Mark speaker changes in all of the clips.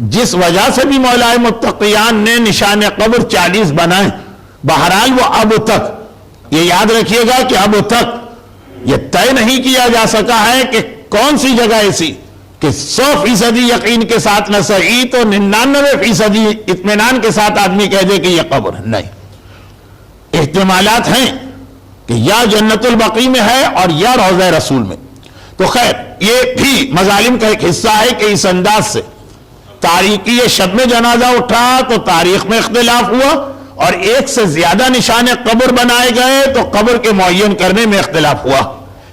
Speaker 1: جس وجہ سے بھی مولا متقیان نے نشان قبر 40 بنائے، بہرحال وہ اب تک، یہ یاد رکھیے گا کہ اب تک یہ طے نہیں کیا جا سکا ہے کہ کون سی جگہ ایسی کہ 100% یقین کے ساتھ نہ صحیح تو 99% اطمینان کے ساتھ آدمی کہہ دے کہ یہ قبر ہے۔ نہیں، احتمالات ہیں کہ یا جنت البقیع میں ہے اور یا روضہ رسول میں۔ تو خیر، یہ بھی مظالم کا ایک حصہ ہے کہ اس انداز سے تاریخی شب میں جنازہ اٹھا تو تاریخ میں اختلاف ہوا، اور ایک سے زیادہ نشان قبر بنائے گئے تو قبر کے معین کرنے میں اختلاف ہوا۔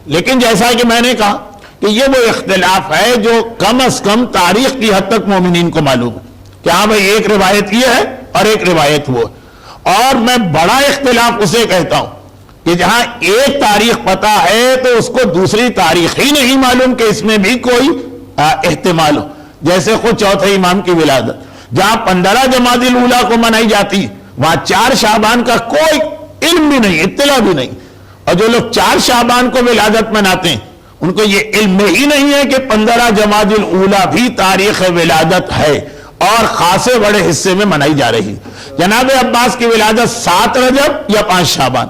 Speaker 1: لیکن جیسا کہ میں نے کہا کہ یہ وہ اختلاف ہے جو کم از کم تاریخ کی حد تک مومنین کو معلوم ہے کہ ہاں بھائی ایک روایت یہ ہے اور ایک روایت وہ ہے۔ اور میں بڑا اختلاف اسے کہتا ہوں کہ جہاں ایک تاریخ پتہ ہے تو اس کو دوسری تاریخ ہی نہیں معلوم کہ اس میں بھی کوئی احتمال ہو۔ جیسے خود چوتھے امام کی ولادت جہاں 15 جمادی الاولیٰ کو منائی جاتی، وہاں 4 شعبان کا کوئی علم بھی نہیں، اطلاع بھی نہیں، اور جو لوگ 4 شعبان کو ولادت مناتے ہیں ان کو یہ علم ہی نہیں ہے کہ 15 جمادی الاولیٰ بھی تاریخ ولادت ہے اور خاصے بڑے حصے میں منائی جا رہی۔ جناب عباس کی ولادت 7 رجب یا 5 شعبان۔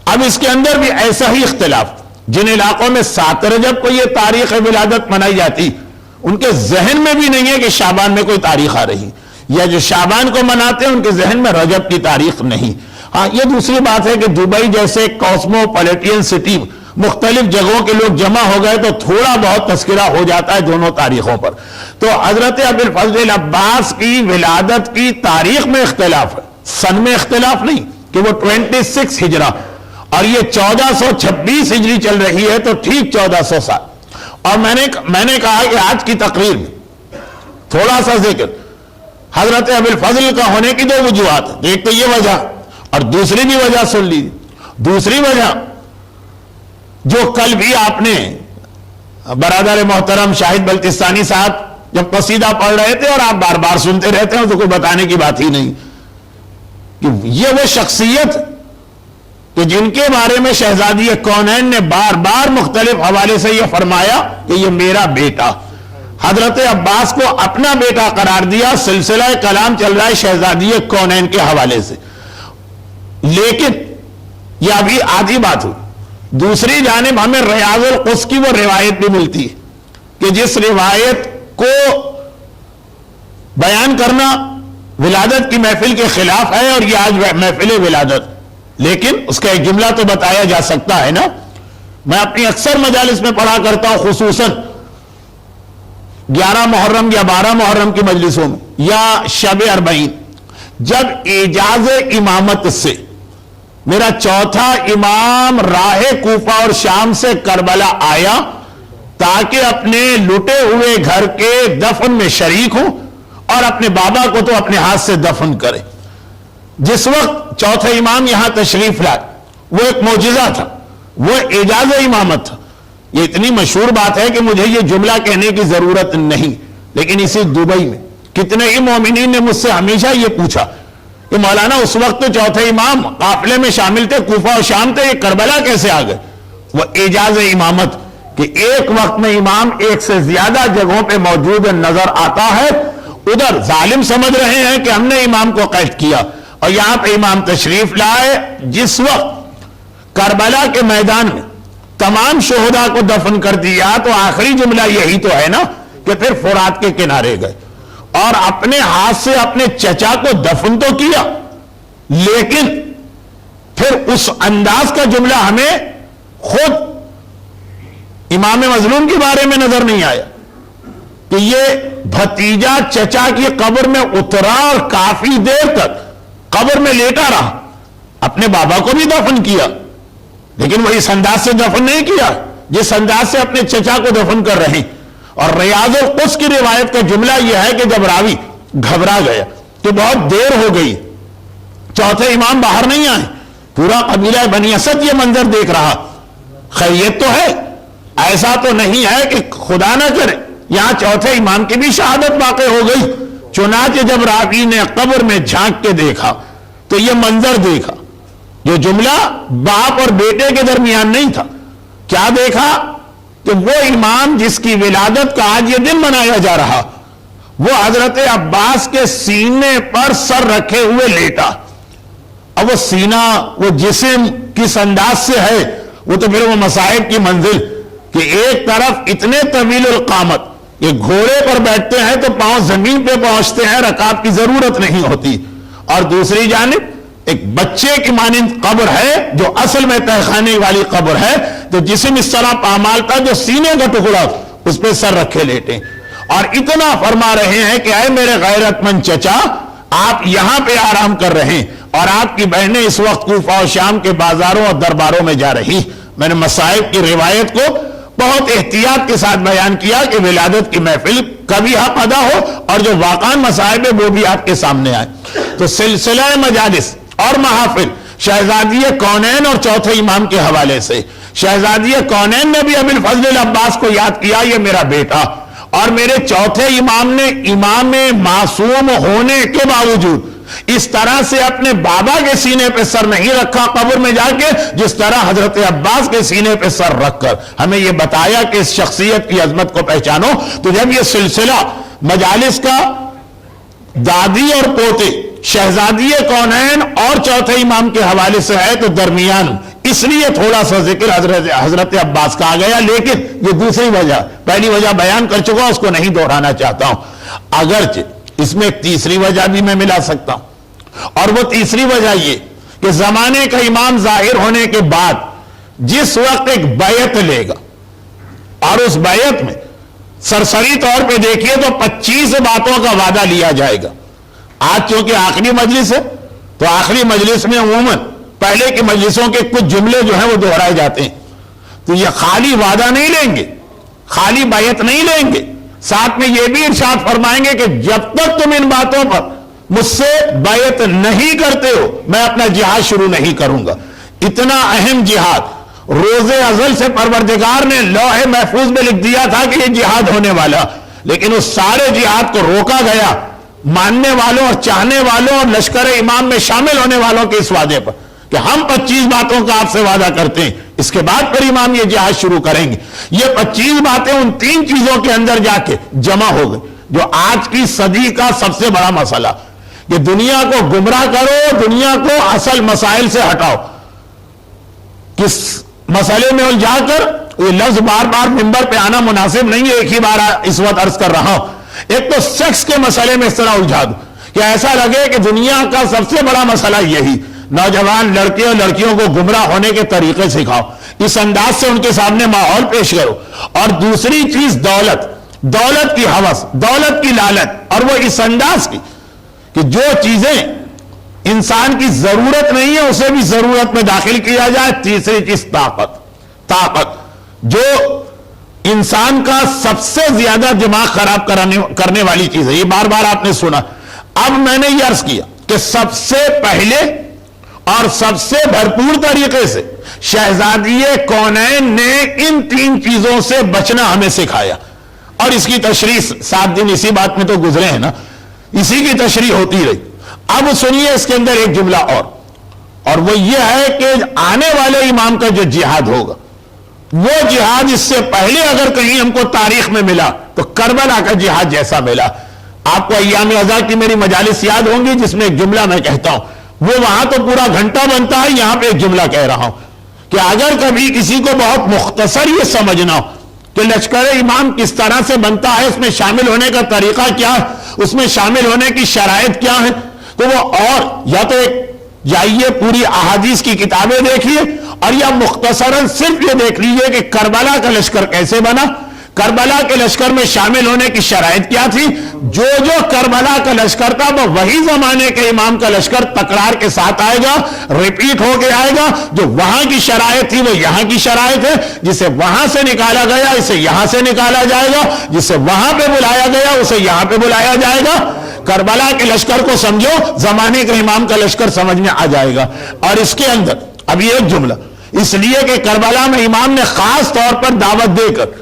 Speaker 1: اب اس کے اندر بھی ایسا ہی اختلاف، جن علاقوں میں 7 رجب کو یہ تاریخ ولادت منائی جاتی ان کے ذہن میں بھی نہیں ہے کہ شعبان میں کوئی تاریخ آ رہی، یا جو شعبان کو مناتے ہیں ان کے ذہن میں رجب کی تاریخ نہیں۔ ہاں، یہ دوسری بات ہے کہ دبئی جیسے کاسموپولیٹین سٹی مختلف جگہوں کے لوگ جمع ہو گئے تو تھوڑا بہت تذکرہ ہو جاتا ہے دونوں تاریخوں پر۔ تو حضرت ابی الفضل عباس کی ولادت کی تاریخ میں اختلاف ہے، سن میں اختلاف نہیں کہ وہ 26 ہجرہ اور یہ 1426 ہجری چل رہی ہے تو ٹھیک 1400 سال۔ اور میں نے کہا کہ آج کی تقریر میں تھوڑا سا ذکر حضرت ابی الفضل کا ہونے کی 2 وجوہات ہیں۔ ایک تو یہ وجہ، اور دوسری بھی وجہ سن لی۔ دوسری وجہ جو کل بھی آپ نے برادر محترم شاہد بلتستانی صاحب جب قصیدہ پڑھ رہے تھے اور آپ بار بار سنتے رہتے ہیں تو کوئی بتانے کی بات ہی نہیں کہ یہ وہ شخصیت کہ جن کے بارے میں شہزادی کونین نے بار بار مختلف حوالے سے یہ فرمایا کہ یہ میرا بیٹا، حضرت عباس کو اپنا بیٹا قرار دیا، سلسلہ کلام چل رہا ہے شہزادی کونین کے حوالے سے۔ لیکن یہ ابھی آدھی بات ہوئی۔ دوسری جانب ہمیں ریاض القدس کی وہ روایت بھی ملتی ہے کہ جس روایت کو بیان کرنا ولادت کی محفل کے خلاف ہے، اور یہ آج محفل ولادت، لیکن اس کا ایک جملہ تو بتایا جا سکتا ہے نا۔ میں اپنی اکثر مجالس میں پڑھا کرتا ہوں، خصوصاً 11 محرم یا 12 محرم کی مجلسوں میں یا شب 40، جب اعجاز امامت سے میرا چوتھا امام راہ کوفہ اور شام سے کربلا آیا تاکہ اپنے لٹے ہوئے گھر کے دفن میں شریک ہوں اور اپنے بابا کو تو اپنے ہاتھ سے دفن کرے، جس وقت چوتھا امام یہاں تشریف لائے وہ ایک معجزہ تھا، وہ اعجاز امامت تھا۔ یہ اتنی مشہور بات ہے کہ مجھے یہ جملہ کہنے کی ضرورت نہیں، لیکن اسی دبئی میں کتنے ہی مومنین نے مجھ سے ہمیشہ یہ پوچھا کہ مولانا اس وقت تو چوتھے امام قافلے میں شامل تھے، کوفہ اور شام تھے، یہ کربلا کیسے آ گئے؟ وہ اعجاز امامت کہ ایک وقت میں امام ایک سے زیادہ جگہوں پہ موجود نظر آتا ہے۔ ادھر ظالم سمجھ رہے ہیں کہ ہم نے امام کو قید کیا، اور یہاں پہ امام تشریف لائے جس وقت کربلا کے میدان میں تمام شہداء کو دفن کر دیا، تو آخری جملہ یہی تو ہے نا کہ پھر فرات کے کنارے گئے اور اپنے ہاتھ سے اپنے چچا کو دفن تو کیا، لیکن پھر اس انداز کا جملہ ہمیں خود امام مظلوم کے بارے میں نظر نہیں آیا کہ یہ بھتیجا چچا کی قبر میں اترا اور کافی دیر تک قبر میں لیٹا رہا، اپنے بابا کو بھی دفن کیا، لیکن وہ اس انداز سے دفن نہیں کیا جس انداز سے اپنے چچا کو دفن کر رہے ہیں۔ اور ریاض القدس کی روایت کا جملہ یہ ہے کہ جب راوی گھبرا گیا کہ بہت دیر ہو گئی، چوتھے امام باہر نہیں آئے، پورا قبیلہ بنی اسد یہ منظر دیکھ رہا، خیریت تو ہے، ایسا تو نہیں ہے کہ خدا نہ کرے یہاں چوتھے امام کی بھی شہادت واقع ہو گئی۔ چنانچہ جب راوی نے قبر میں جھانک کے دیکھا تو یہ منظر دیکھا، جو جملہ باپ اور بیٹے کے درمیان نہیں تھا۔ کیا دیکھا کہ وہ امام جس کی ولادت کا آج یہ دن منایا جا رہا، وہ حضرت عباس کے سینے پر سر رکھے ہوئے لیٹا. اب وہ سینہ وہ جسم کس انداز سے ہے, وہ تو پھر وہ مصائب کی منزل کہ ایک طرف اتنے طویل القامت, یہ گھوڑے پر بیٹھتے ہیں تو پاؤں زمین پہ پہنچتے ہیں, رکعت کی ضرورت نہیں ہوتی, اور دوسری جانب ایک بچے کی مانند قبر ہے جو اصل میں تہخانے والی قبر ہے, تو جسم اس طرح پامال کا جو سینے کا ٹکڑا اس پہ سر رکھے لیٹے, اور اتنا فرما رہے ہیں کہ اے میرے غیرت مند چچا, آپ یہاں پہ آرام کر رہے ہیں اور آپ کی بہنیں اس وقت کوفہ اور شام کے بازاروں اور درباروں میں جا رہی. میں نے مصائب کی روایت کو بہت احتیاط کے ساتھ بیان کیا کہ ولادت کی محفل کبھی حق ادا ہو اور جو واقعاً مصائب ہے وہ بھی آپ کے سامنے آئے. تو سلسلہ مجالس اور محافل شہزادی کونین اور چوتھے امام کے حوالے سے, شہزادی کونین نے بھی ابی الفضل العباس کو یاد کیا, یہ میرا بیٹا, اور میرے چوتھے امام نے امام معصوم ہونے کے باوجود اس طرح سے اپنے بابا کے سینے پہ سر نہیں رکھا قبر میں جا کے, جس طرح حضرت عباس کے سینے پہ سر رکھ کر ہمیں یہ بتایا کہ اس شخصیت کی عظمت کو پہچانو. تو جب یہ سلسلہ مجالس کا دادی اور پوتے شہزادی کونین اور چوتھے امام کے حوالے سے ہے, تو درمیان اس لیے تھوڑا سا ذکر حضرت عباس کا آ گیا, لیکن یہ دوسری وجہ, پہلی وجہ بیان کر چکا, اس کو نہیں دہرانا چاہتا ہوں. اگرچہ اس میں ایک تیسری وجہ بھی میں ملا سکتا ہوں, اور وہ تیسری وجہ یہ کہ زمانے کا امام ظاہر ہونے کے بعد جس وقت ایک بیعت لے گا, اور اس بیعت میں سرسری طور پہ دیکھیے تو 25 باتوں کا وعدہ لیا جائے گا. آج چونکہ آخری مجلس ہے تو آخری مجلس میں عموماً پہلے کی مجلسوں کے کچھ جملے جو ہیں وہ دہرائے جاتے ہیں, تو یہ خالی وعدہ نہیں لیں گے, خالی بیعت نہیں لیں گے, ساتھ میں یہ بھی ارشاد فرمائیں گے کہ جب تک تم ان باتوں پر مجھ سے بیعت نہیں کرتے ہو میں اپنا جہاد شروع نہیں کروں گا. اتنا اہم جہاد روز ازل سے پروردگار نے لوح محفوظ میں لکھ دیا تھا کہ یہ جہاد ہونے والا, لیکن اس سارے جہاد کو روکا گیا ماننے والوں اور چاہنے والوں اور لشکر امام میں شامل ہونے والوں کے اس وعدے پر کہ ہم 25 باتوں کا آپ سے وعدہ کرتے ہیں, اس کے بعد پھر امام یہ جہاد شروع کریں گے. یہ 25 باتیں ان 3 چیزوں کے اندر جا کے جمع ہو گئی, جو آج کی صدی کا سب سے بڑا مسئلہ کہ دنیا کو گمراہ کرو, دنیا کو اصل مسائل سے ہٹاؤ. کس مسئلے میں الجھا کر, یہ لفظ بار بار منبر پہ آنا مناسب نہیں ہے, ایک ہی بار اس وقت عرض کر رہا ہوں. ایک تو سیکس کے مسئلے میں اس طرح الجھا دو کہ ایسا لگے کہ دنیا کا سب سے بڑا مسئلہ یہی, نوجوان لڑکے اور لڑکیوں کو گمراہ ہونے کے طریقے سکھاؤ, اس انداز سے ان کے سامنے ماحول پیش کرو. اور دوسری چیز دولت, دولت کی ہوس, دولت کی لالچ, اور وہ اس انداز کی کہ جو چیزیں انسان کی ضرورت نہیں ہے اسے بھی ضرورت میں داخل کیا جائے. تیسری چیز طاقت, طاقت جو انسان کا سب سے زیادہ دماغ خراب کرنے والی چیز ہے. یہ بار بار آپ نے سنا. اب میں نے یہ عرض کیا کہ سب سے پہلے اور سب سے بھرپور طریقے سے شہزادی کونین نے ان 3 چیزوں سے بچنا ہمیں سکھایا, اور اس کی تشریح 7 دن اسی بات میں تو گزرے ہیں نا, اسی کی تشریح ہوتی رہی. اب سنیے اس کے اندر ایک جملہ اور وہ یہ ہے کہ آنے والے امام کا جو جہاد ہوگا وہ جہاد اس سے پہلے اگر کہیں ہم کو تاریخ میں ملا تو کربلا کا جہاد جیسا ملا. آپ کو ایام ازا کی میری مجالس یاد ہوں گی جس میں ایک جملہ میں کہتا ہوں, وہ وہاں تو پورا گھنٹہ بنتا ہے, یہاں پہ ایک جملہ کہہ رہا ہوں کہ اگر کبھی کسی کو بہت مختصر یہ سمجھنا ہو کہ لشکر امام کس طرح سے بنتا ہے, اس میں شامل ہونے کا طریقہ کیا ہے, اس میں شامل ہونے کی شرائط کیا ہے, تو وہ اور یا تو ایک جائیے پوری احادیث کی کتابیں دیکھیے, اور یا مختصراً صرف یہ دیکھ لیجئے کہ کربلا کا لشکر کیسے بنا, کربلا کے لشکر میں شامل ہونے کی شرائط کیا تھی. جو کربلا کا لشکر تھا وہ وہی زمانے کے امام کا لشکر تکرار کے ساتھ آئے گا, ریپیٹ ہو کے آئے گا. جو وہاں کی شرائط تھی وہ یہاں کی شرائط ہے, جسے وہاں سے نکالا گیا اسے یہاں سے نکالا جائے گا, جسے وہاں پہ بلایا گیا اسے یہاں پہ بلایا جائے گا. کربلا کے لشکر کو سمجھو, زمانے کے امام کا لشکر سمجھ میں آ جائے گا. اور اس کے اندر ابھی ایک جملہ, اس لیے کہ کربلا میں امام نے خاص طور پر دعوت دے کر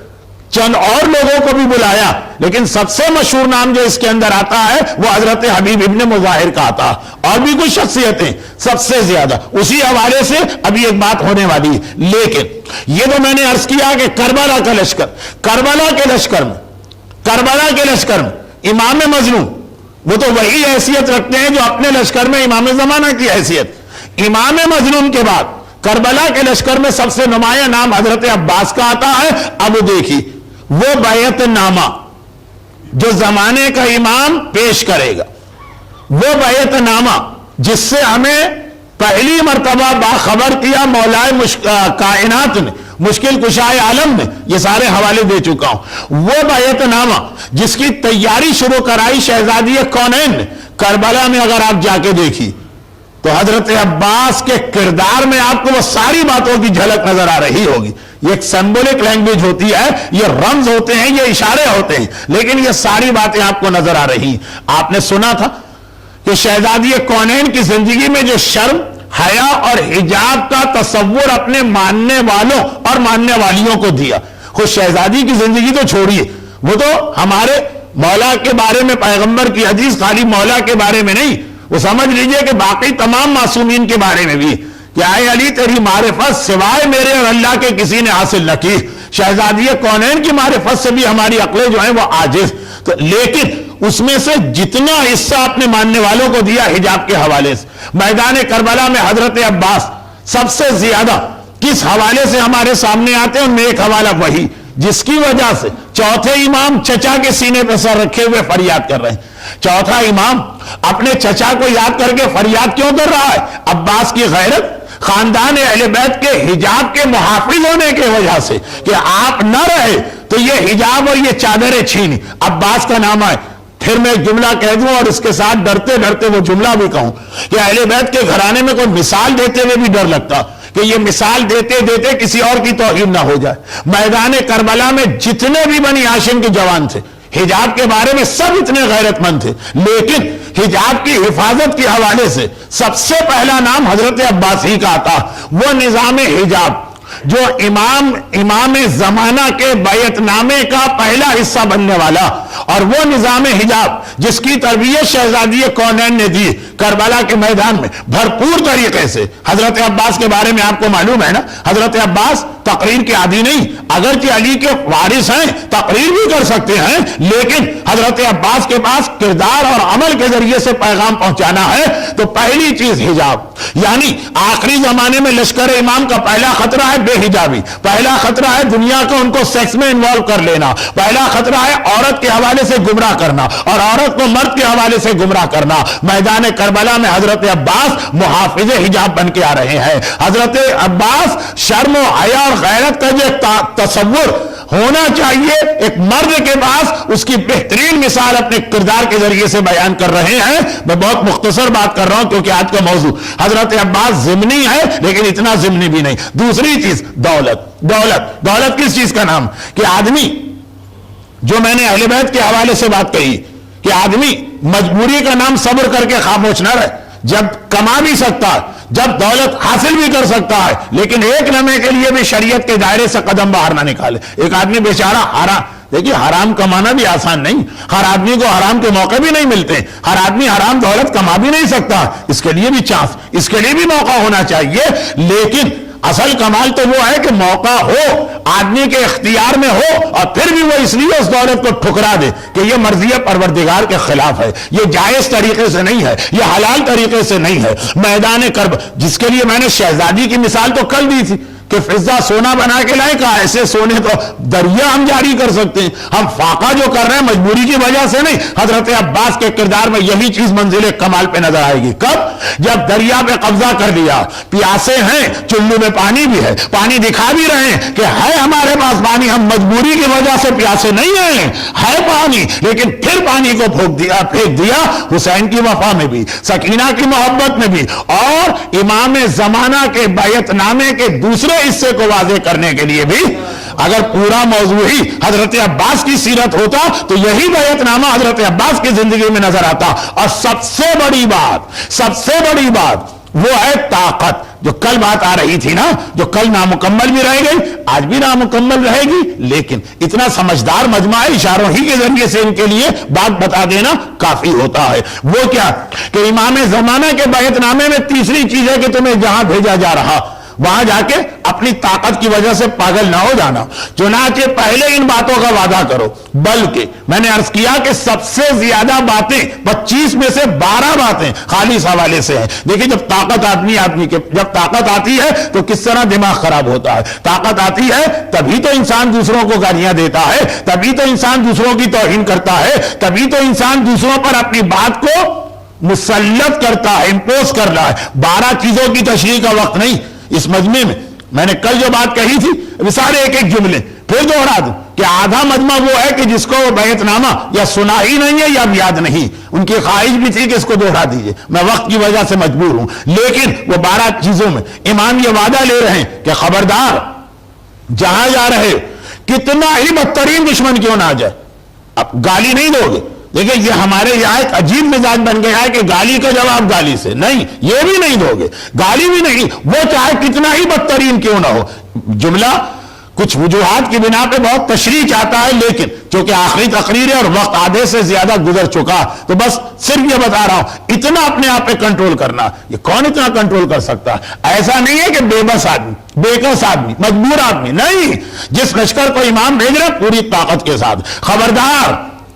Speaker 1: چند اور لوگوں کو بھی بلایا, لیکن سب سے مشہور نام جو اس کے اندر آتا ہے وہ حضرت حبیب ابن مظاہر کا آتا, اور بھی کچھ شخصیتیں سب سے زیادہ اسی حوالے سے ابھی ایک بات ہونے والی ہے. لیکن یہ تو میں نے عرض کیا کہ کربلا کا لشکر, کربلا کے لشکر میں امام مظلوم وہ تو وہی حیثیت رکھتے ہیں جو اپنے لشکر میں امام زمانہ کی حیثیت. امام مظلوم کے بعد کربلا کے لشکر میں سب سے نمایاں نام حضرت عباس کا آتا ہے. اب دیکھیے وہ بیعت نامہ جو زمانے کا امام پیش کرے گا، وہ بیعت نامہ جس سے ہمیں پہلی مرتبہ باخبر کیا مولائے کائنات نے، مشکل کشائے عالم نے، یہ سارے حوالے دے چکا ہوں. وہ بیعت نامہ جس کی تیاری شروع کرائی شہزادی کونین نے، کربلا میں اگر آپ جا کے دیکھی تو حضرت عباس کے کردار میں آپ کو وہ ساری باتوں کی جھلک نظر آ رہی ہوگی. یہ ایک سمبولک لینگویج ہوتی ہے، یہ رمز ہوتے ہیں، یہ اشارے ہوتے ہیں، لیکن یہ ساری باتیں آپ کو نظر آ رہی ہیں. آپ نے سنا تھا کہ شہزادی کونین کی زندگی میں جو شرم، حیا اور حجاب کا تصور اپنے ماننے والوں اور ماننے والیوں کو دیا. خود شہزادی کی زندگی تو چھوڑیے، وہ تو ہمارے مولا کے بارے میں پیغمبر کی حدیث خالی مولا کے بارے میں نہیں، وہ سمجھ لیجئے کہ باقی تمام معصومین کے بارے میں بھی کہ آئے علی تیری معرفت سوائے میرے اور اللہ کے کسی نے حاصل نہ کی. شہزادی کونین کی معرفت سے بھی ہماری عقلیں جو ہیں وہ عاجز. تو لیکن اس میں سے جتنا حصہ اپنے ماننے والوں کو دیا حجاب کے حوالے سے، میدان کربلا میں حضرت عباس سب سے زیادہ کس حوالے سے ہمارے سامنے آتے ہیں؟ ان میں ایک حوالہ وہی جس کی وجہ سے چوتھے امام چچا کے سینے پہ سر رکھے ہوئے فریاد کر رہے ہیں. چوتھا امام اپنے چچا کو یاد کر کے فریاد کیوں کر رہا ہے؟ عباس کی غیرت، خاندان اہل بیت کے حجاب کے محافظ ہونے کی وجہ سے کہ آپ نہ رہے تو یہ حجاب اور یہ چادریں چھینی. عباس کا نام آئے. پھر میں ایک جملہ کہہ دوں اور اس کے ساتھ ڈرتے ڈرتے وہ جملہ بھی کہوں کہ اہل بیت کے گھرانے میں کوئی مثال دیتے ہوئے بھی ڈر لگتا کہ یہ مثال دیتے دیتے کسی اور کی توہین نہ ہو جائے. میدان کربلا میں جتنے بھی بنی ہاشم کے جوان تھے حجاب کے بارے میں سب اتنے غیرت مند تھے، لیکن حجاب کی حفاظت کے حوالے سے سب سے پہلا نام حضرت عباس ہی کا آتا. وہ نظام حجاب جو امام زمانہ کے بیعت نامے کا پہلا حصہ بننے والا، اور وہ نظام حجاب جس کی تربیت شہزادی کونین نے دی کربلا کے میدان میں بھرپور طریقے سے. حضرت عباس کے بارے میں آپ کو معلوم ہے نا، حضرت عباس تقریر کے عادی نہیں، اگرچہ علی کے وارث ہیں تقریر بھی کر سکتے ہیں، لیکن حضرت عباس کے پاس کردار اور عمل کے ذریعے سے پیغام پہنچانا ہے. تو پہلی چیز حجاب، یعنی آخری زمانے میں لشکر امام کا پہلا خطرہ ہے بے حجابی، پہلا خطرہ ہے دنیا کو ان کو سیکس میں انوالو کر لینا، پہلا خطرہ ہے عورت کے حوالے سے گمراہ کرنا اور عورت کو مرد کے حوالے سے گمراہ کرنا. میدان کربلا میں حضرت عباس محافظ حجاب بن کے آ رہے ہیں. حضرت عباس شرم و حیا اور غیرت کا جو تصور ہونا چاہیے ایک مرد کے پاس، اس کی بہترین مثال اپنے کردار کے ذریعے سے بیان کر رہے ہیں. میں بہت مختصر بات کر رہا ہوں کیونکہ آج کا موضوع حضرت عباس ضمنی ہے، لیکن اتنا ضمنی بھی نہیں. دوسری چیز دولت کس چیز کا نام؟ کہ آدمی، جو میں نے اہل بیت کے حوالے سے بات کہی کہ آدمی مجبوری کا نام صبر کر کے خاموش نہ رہے. جب کما بھی سکتا ہے، جب دولت حاصل بھی کر سکتا ہے، لیکن ایک لمحے کے لیے بھی شریعت کے دائرے سے قدم باہر نہ نکالے. ایک آدمی بیچارہ حرام، دیکھیے حرام کمانا بھی آسان نہیں، ہر آدمی کو حرام کے موقع بھی نہیں ملتے، ہر آدمی حرام دولت کما بھی نہیں سکتا. اس کے لیے بھی چانس، اس کے لیے بھی موقع ہونا چاہیے. لیکن اصل کمال تو وہ ہے کہ موقع ہو، آدمی کے اختیار میں ہو، اور پھر بھی وہ اس لیے اس دولت کو ٹھکرا دے کہ یہ مرضی پروردگار کے خلاف ہے، یہ جائز طریقے سے نہیں ہے، یہ حلال طریقے سے نہیں ہے. میدان کرب، جس کے لیے میں نے شہزادی کی مثال تو کل دی تھی کہ فضہ سونا بنا کے لائے، کہا ایسے سونے تو دریا ہم جاری کر سکتے ہیں. ہم فاقہ جو کر رہے ہیں مجبوری کی وجہ سے نہیں. حضرت عباس کے کردار میں یہی چیز منزل کمال پہ نظر آئے گی. کب؟ جب دریا پہ قبضہ کر لیا، پیاسے ہیں، چلو میں پانی بھی ہے، پانی دکھا بھی رہے ہیں کہ ہے ہمارے پاس پانی، ہم مجبوری کی وجہ سے پیاسے نہیں ہیں، ہے پانی، لیکن پھر پانی کو پھینک دیا. حسین کی وفا میں بھی، سکینہ کی محبت میں بھی، اور امام زمانہ کے بیعت نامے کے دوسرے حصے کو واضح کرنے کے لیے بھی. اگر پورا موضوع ہی حضرت عباس کی سیرت ہوتا تو یہی بیعت نامہ حضرت عباس کی زندگی میں نظر آتا. اور سب سے بڑی بات وہ ہے طاقت، جو کل بات آ رہی تھی نا، جو کل نامکمل بھی رہ گئی، آج بھی نامکمل رہے گی، لیکن اتنا سمجھدار مجمع ہے، اشاروں ہی کے ذریعے سے ان کے لیے بات بتا دینا کافی ہوتا ہے. وہ کیا کہ امام زمانہ کے بیعت نامے میں تیسری چیز ہے کہ تمہیں جہاں بھیجا جا رہا وہاں جا کے اپنی طاقت کی وجہ سے پاگل نہ ہو جانا. چنانچہ پہلے ان باتوں کا وعدہ کرو. بلکہ میں نے عرض کیا کہ سب سے زیادہ باتیں 25 میں سے 12 باتیں خالی اس حوالے سے ہیں. دیکھیں جب طاقت آدمی کے جب طاقت آتی ہے تو کس طرح دماغ خراب ہوتا ہے. طاقت آتی ہے تبھی تو انسان دوسروں کو گالیاں دیتا ہے, تبھی تو انسان دوسروں کی توہین کرتا ہے, تبھی تو انسان دوسروں پر اپنی بات کو مسلط کرتا ہے, امپوز کر رہا ہے. 12 چیزوں کی تشریح کا وقت نہیں اس مجمع میں نے کل جو بات کہی تھی سارے ایک ایک جملے پھر دوہرا دوں کہ آدھا مجمع وہ ہے کہ جس کو بیعت نامہ یا سنا ہی نہیں ہے یا یاد نہیں. ان کی خواہش بھی تھی کہ اس کو دوہرا دیجئے, میں وقت کی وجہ سے مجبور ہوں. لیکن وہ 12 چیزوں میں امام یہ وعدہ لے رہے ہیں کہ خبردار جہاں جا رہے کتنا ہی بدترین دشمن کیوں نہ آ جائے, اب گالی نہیں دو گے. دیکھیں یہ ہمارے یہاں ایک عجیب مزاج بن گیا ہے کہ گالی کا جواب گالی سے نہیں, یہ بھی نہیں دو گے, گالی بھی نہیں, وہ چاہے کتنا ہی بدترین کیوں نہ ہو. جملہ کچھ وجوہات کی بنا پہ بہت تشریح چاہتا ہے, لیکن چونکہ آخری تقریر ہے اور وقت آدھے سے زیادہ گزر چکا تو بس صرف یہ بتا رہا ہوں اتنا اپنے آپ پہ کنٹرول کرنا. یہ کون اتنا کنٹرول کر سکتا ہے؟ ایسا نہیں ہے کہ بے بس آدمی, بے کس آدمی, مجبور آدمی نہیں. جس لشکر کو امام بھیج رہے پوری طاقت کے ساتھ,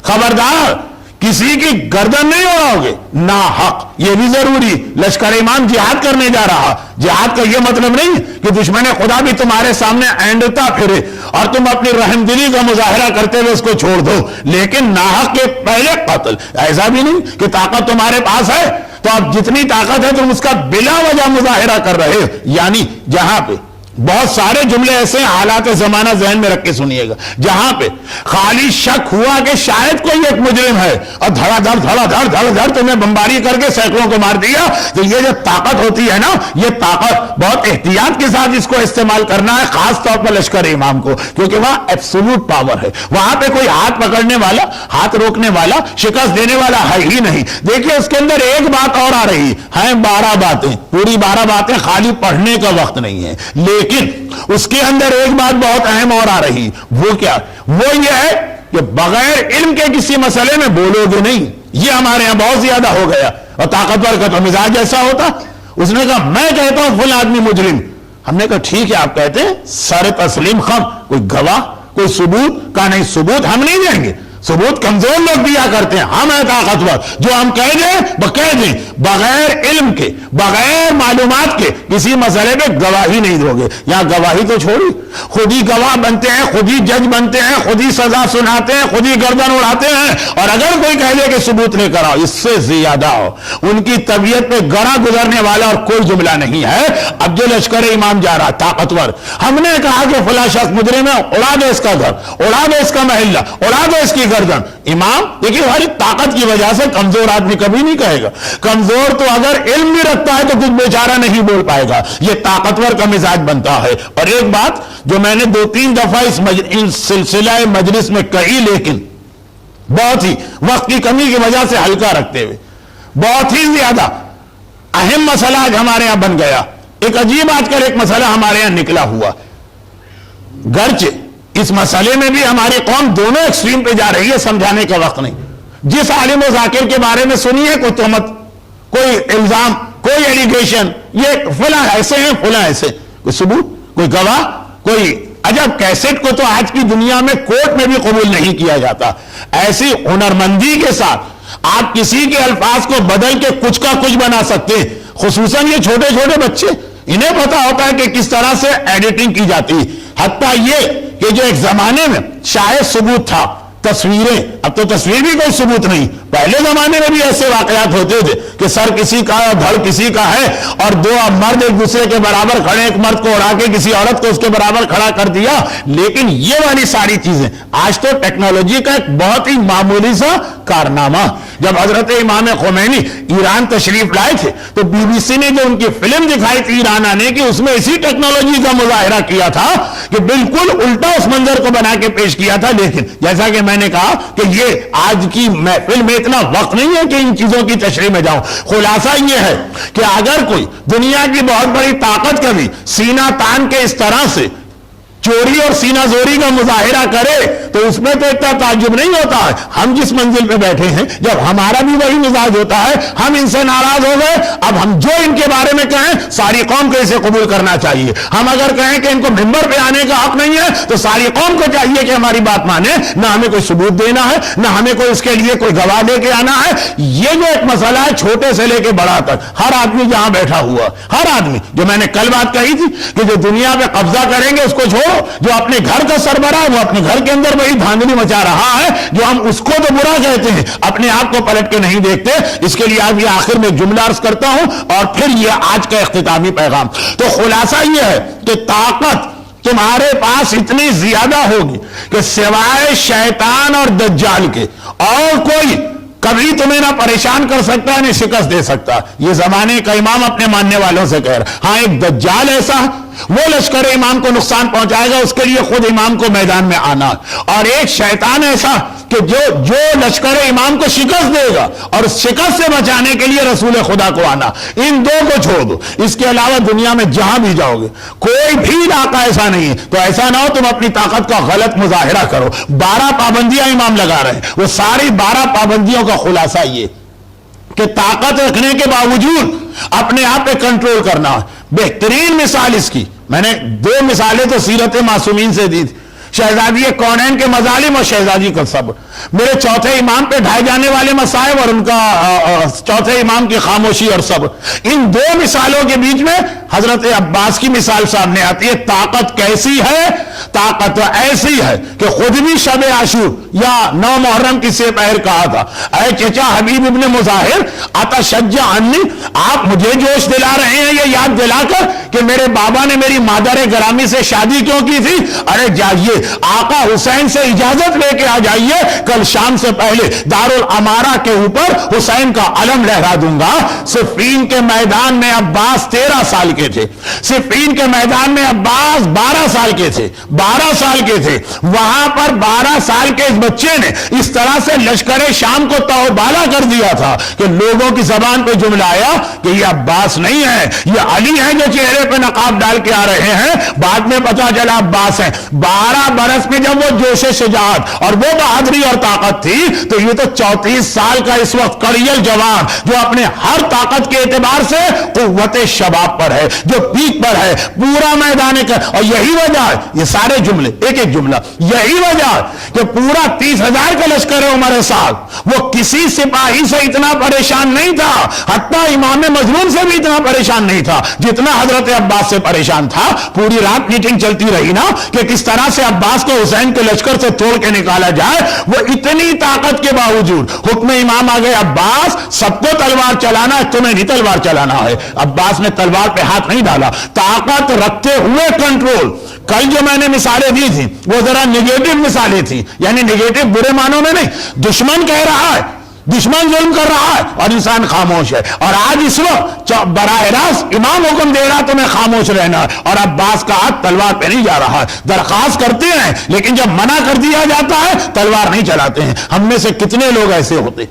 Speaker 1: خبردار کسی کی گردن نہیں اڑاؤ گے نا حق. یہ بھی ضروری, لشکر امام جہاد کرنے جا رہا. جہاد کا یہ مطلب نہیں کہ دشمن خدا بھی تمہارے سامنے اینڈتا پھرے اور تم اپنی رحم دلی کا مظاہرہ کرتے ہوئے اس کو چھوڑ دو, لیکن ناحق کے پہلے قتل. ایسا بھی نہیں کہ طاقت تمہارے پاس ہے تو اب جتنی طاقت ہے تم اس کا بلا وجہ مظاہرہ کر رہے ہو. یعنی جہاں پہ بہت سارے جملے ایسے ہیں, حالات زمانہ ذہن میں رکھ کے سنیے گا, جہاں پہ خالی شک ہوا کہ شاید کوئی ایک مجرم ہے اور دھڑا دھڑ تمہیں بمباری کر کے سینکڑوں کو مار دیا, تو یہ جو طاقت ہوتی ہے نا, یہ طاقت بہت احتیاط کے ساتھ اس کو استعمال کرنا ہے, خاص طور پر لشکر امام کو, کیونکہ وہاں ایبسولوٹ پاور ہے. وہاں پہ کوئی ہاتھ پکڑنے والا, ہاتھ روکنے والا, شکست دینے والا ہے ہی نہیں. دیکھیے اس کے اندر ایک بات اور آ رہی ہے, 12 باتیں, پوری 12 باتیں خالی پڑھنے کا وقت نہیں ہے, لیکن اس کے اندر ایک بات بہت اہم اور آ رہی. وہ کیا؟ وہ یہ ہے کہ بغیر علم کے کسی مسئلے میں بولو گے نہیں. یہ ہمارے ہاں بہت زیادہ ہو گیا, اور طاقتور کا تو مزاج ایسا ہوتا. اس نے کہا میں کہتا ہوں فلاں آدمی مجرم. ہم نے کہا ٹھیک ہے آپ کہتے ہیں, سر تسلیم خم, کوئی گواہ, کوئی ثبوت کا نہیں, ثبوت ہم نہیں دیں گے. ثبوت کمزور لوگ دیا کرتے ہیں, ہم ہیں طاقتور, جو ہم کہہ دیں وہ کہہ دیں. بغیر علم کے, بغیر معلومات کے کسی مسئلے پہ گواہی نہیں دو گے. یہاں گواہی تو چھوڑی, خود ہی گواہ بنتے ہیں, خود ہی جج بنتے ہیں, خود ہی سزا سناتے ہیں, خود ہی گردن اڑاتے ہیں, اور اگر کوئی کہہ دے کہ ثبوت لے کر آؤ, اس سے زیادہ ہو ان کی طبیعت پہ گرا گزرنے والا اور کوئی جملہ نہیں ہے. اب جو لشکر امام جا رہا طاقتور, ہم نے کہا کہ فلاں شخص مجرم ہے, اڑا دو اس کا گھر, اڑا دو اس کا محلہ, اڑا دو اس کی گردن. امام دیکھیے ہماری طاقت کی وجہ سے کمزور آدمی کبھی نہیں کہے گا. کمزور تو اگر علم بھی رکھتا ہے تو کچھ بیچارہ نہیں بول پائے گا. یہ طاقتور کا مزاج بنتا ہے. اور ایک بات جو میں نے 2-3 دفعہ اس سلسلہ مجلس میں کہی, لیکن بہت ہی وقت کی کمی کی وجہ سے ہلکا رکھتے ہوئے, بہت ہی زیادہ اہم مسئلہ آج ہمارے یہاں بن گیا. ایک عجیب آج کل ایک مسئلہ ہمارے یہاں نکلا ہوا, گرچہ اس مسئلے میں بھی ہماری قوم دونوں ایکسٹریم پہ جا رہی ہے, سمجھانے کا وقت نہیں. جس عالم و ذاکر کے بارے میں سنی ہے کوئی تہمت, کوئی الزام, کوئی ایلیگیشن, یہ فلاں ایسے ہیں, فلاں ایسے, کوئی ثبوت, کوئی گواہ, کوئی عجب. کیسٹ کو تو آج کی دنیا میں کورٹ میں بھی قبول نہیں کیا جاتا. ایسی ہنرمندی کے ساتھ آپ کسی کے الفاظ کو بدل کے کچھ کا کچھ بنا سکتے ہیں. خصوصاً یہ چھوٹے چھوٹے بچے, انہیں پتا ہوتا ہے کہ کس طرح سے ایڈیٹنگ کی جاتی. حتیٰ یہ کہ جو ایک زمانے میں شاید ثبوت تھا, تصویریں, اب تو تصویر بھی کوئی ثبوت نہیں. پہلے زمانے میں بھی ایسے واقعات ہوتے تھے کہ سر کسی کا ہے, دھڑ کسی کا ہے, اور 2 مرد ایک دوسرے کے برابر کھڑے, ایک مرد کو اڑا کے کسی عورت کو اس کے برابر کھڑا کر دیا. لیکن یہ والی ساری چیزیں آج تو ٹیکنالوجی کا ایک بہت ہی معمولی سا کارنامہ. جب حضرت امام خمینی ایران تشریف لائے تھے تو بی بی سی نے جو ان کی فلم دکھائی تھی ایران آنے کی, اس میں اسی ٹیکنالوجی کا مظاہرہ کیا تھا کہ بالکل الٹا اس منظر کو بنا کے پیش کیا تھا. لیکن جیسا کہ میں نے کہا کہ یہ آج کی محفل میں اتنا وقت نہیں ہے کہ ان چیزوں کی تشریح میں جاؤں. خلاصہ یہ ہے کہ اگر کوئی دنیا کی بہت بڑی طاقت کا بھی سینہ تان کے اس طرح سے چوری اور سینہ زوری کا مظاہرہ کرے تو اس میں تو اتنا تعجب نہیں ہوتا ہے. ہم جس منزل پہ بیٹھے ہیں جب ہمارا بھی وہی مزاج ہوتا ہے, ہم ان سے ناراض ہو گئے, اب ہم جو ان کے بارے میں کہیں ساری قوم کو اسے قبول کرنا چاہیے. ہم اگر کہیں کہ ان کو ممبر پہ آنے کا حق نہیں ہے تو ساری قوم کو چاہیے کہ ہماری بات مانے. نہ ہمیں کوئی ثبوت دینا ہے, نہ ہمیں کوئی اس کے لیے کوئی گواہ لے کے آنا ہے. یہ جو ایک مسئلہ ہے چھوٹے سے لے کے بڑا تک, ہر آدمی جہاں بیٹھا ہوا, ہر آدمی, جو میں نے کل بات کہی تھی کہ جو دنیا پہ قبضہ کریں گے اس کو چھوڑو, جو اپنے گھر کا سربراہ وہ اپنے گھر کے اندر وہی دھاندلی مچا رہا ہے, جو ہم اس کو تو برا کہتے ہیں, اپنے آپ کو پلٹ کے نہیں دیکھتے. اس کے لیے آج یہ آخر میں جملہ عرض کرتا ہوں اور پھر یہ آج کا اختتامی پیغام. تو خلاصہ یہ ہے کہ طاقت تمہارے پاس اتنی زیادہ ہوگی کہ سوائے شیطان اور دجال کے اور کوئی کبھی تمہیں نہ پریشان کر سکتا ہے نہ شکست دے سکتا. یہ زمانے کا امام اپنے ماننے والوں سے کہہ رہا, ہاں ایک دجال ایسا وہ لشکر امام کو نقصان پہنچائے گا, اس کے لیے خود امام کو میدان میں آنا, اور ایک شیطان ایسا کہ جو لشکر امام کو شکست دے گا اور شکست سے بچانے کے لیے رسول خدا کو آنا. ان دو کو چھوڑ دو, اس کے علاوہ دنیا میں جہاں بھی جاؤ گے کوئی بھی علاقہ ایسا نہیں ہے. تو ایسا نہ ہو تم اپنی طاقت کا غلط مظاہرہ کرو. 12 پابندیاں امام لگا رہے ہیں, وہ ساری 12 پابندیوں کا خلاصہ یہ کہ طاقت رکھنے کے باوجود اپنے آپ پہ کنٹرول کرنا. بہترین مثال اس کی میں نے 2 مثالیں تو سیرت معصومین سے دی تھی, شہزادی کونین کے مظالم اور شہزادی کا صبر. میرے چوتھے امام پہ ڈھائے جانے والے مسائب اور ان کا چوتھے امام کی خاموشی اور صبر. ان 2 مثالوں کے بیچ میں حضرت عباس کی مثال سامنے آتی ہے. طاقت کیسی ہے؟ طاقت ایسی ہے کہ خود بھی شب عاشور یا 9 محرم کی سے پہر کہا تھا, اے چچا حبیب ابن مظاہر اتشجع عنی, آپ مجھے جوش دلا رہے ہیں یہ یاد دلا کر کہ میرے بابا نے میری مادر گرامی سے شادی کیوں کی تھی. ارے جائیے آقا حسین سے اجازت لے کے آ جائیے, کل شام سے پہلے دارالامارہ کے اوپر حسین کا علم لہرا دوں گا. صفین کے میدان میں عباس 13 سال کے تھے, صفین کے میدان میں عباس 12 سال کے تھے, 12 سال کے تھے. وہاں پر 12 سال کے اس بچے نے اس طرح سے لشکر شام کو توبالا کر دیا تھا کہ لوگوں کی زبان پہ جملہ آیا کہ یہ عباس نہیں ہے, یہ علی ہے جو چہرے پہ نقاب ڈال کے آ رہے ہیں. بعد میں پتا چلا عباس ہے. 12 برس میں جب وہ جوش شجاعت اور وہ بہادری اور طاقت تھی, تو یہ تو 34 سال کا اس وقت کڑیل جوان جو اپنے ہر طاقت کے اعتبار سے قوت شباب پر ہے, جو پیک پر ہے, پورا میدان کا. اور یہی وجہ ہے, یہ سارے جملے ایک ایک جملہ, یہی وجہ ہے کہ پورا 30,000 کا لشکر عمر سعد وہ کسی سپاہی سے اتنا پریشان نہیں تھا, حتیٰ امام مظلوم سے بھی اتنا پریشان نہیں تھا جتنا حضرت عباس سے پریشان تھا. پوری رات میٹنگ چلتی رہی نا کہ کس طرح سے عباس کو حسین کے لشکر سے توڑ کے نکالا جائے. وہ اتنی طاقت کے باوجود حکم امام آ گئے, عباس سب کو تلوار چلانا ہے, تمہیں نہیں تلوار چلانا ہے. عباس نے تلوار پہ ہاتھ نہیں ڈالا, طاقت رکھتے ہوئے کنٹرول. کل جو میں نے مثالیں دی تھی وہ ذرا نگیٹو مثالیں تھی, یعنی نگیٹو برے معنوں میں نہیں. دشمن کہہ رہا ہے, دشمن ظلم کر رہا ہے اور انسان خاموش ہے. اور آج اس وقت براہ راست امام حکم دے رہا تمہیں خاموش رہنا ہے, اور عباس کا ہاتھ تلوار پہ نہیں جا رہا ہے. درخواست کرتے ہیں لیکن جب منع کر دیا جاتا ہے تلوار نہیں چلاتے ہیں. ہم میں سے کتنے لوگ ایسے ہوتے,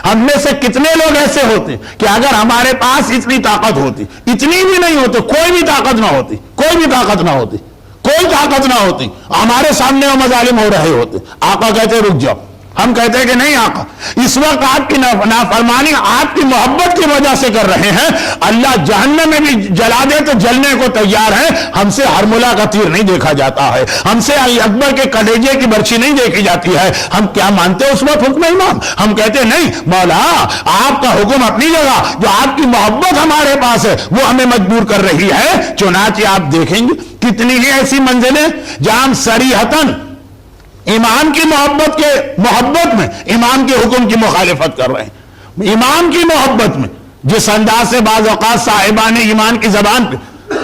Speaker 1: ہم میں سے کتنے لوگ ایسے ہوتے کہ اگر ہمارے پاس اتنی طاقت ہوتی, اتنی بھی نہیں ہوتی, کوئی بھی طاقت نہ ہوتی, کوئی بھی طاقت نہ ہوتی, کوئی طاقت نہ ہوتی, ہمارے سامنے وہ مظالم ہو رہے ہوتے, آقا کہتے رک جاؤ. ہم کہتے ہیں کہ نہیں آقا, اس وقت آپ کی نافرمانی آپ کی محبت کی وجہ سے کر رہے ہیں. اللہ جہنم میں بھی جلا دے تو جلنے کو تیار ہے. ہم سے ہرملا کا تیر نہیں دیکھا جاتا ہے, ہم سے علی اکبر کے کلیجے کی برچھی نہیں دیکھی جاتی ہے. ہم کیا مانتے ہیں اس وقت حکم امام؟ ہم کہتے ہیں نہیں مولا آپ کا حکم اپنی جگہ, جو آپ کی محبت ہمارے پاس ہے وہ ہمیں مجبور کر رہی ہے. چنانچہ آپ دیکھیں گے کتنی ہی ایسی منزلیں جہاں ہم صریحتاً امام کی محبت میں امام کے حکم کی مخالفت کر رہے ہیں. امام کی محبت میں جس انداز سے بعض اوقات صاحبان ایمان کی زبان پہ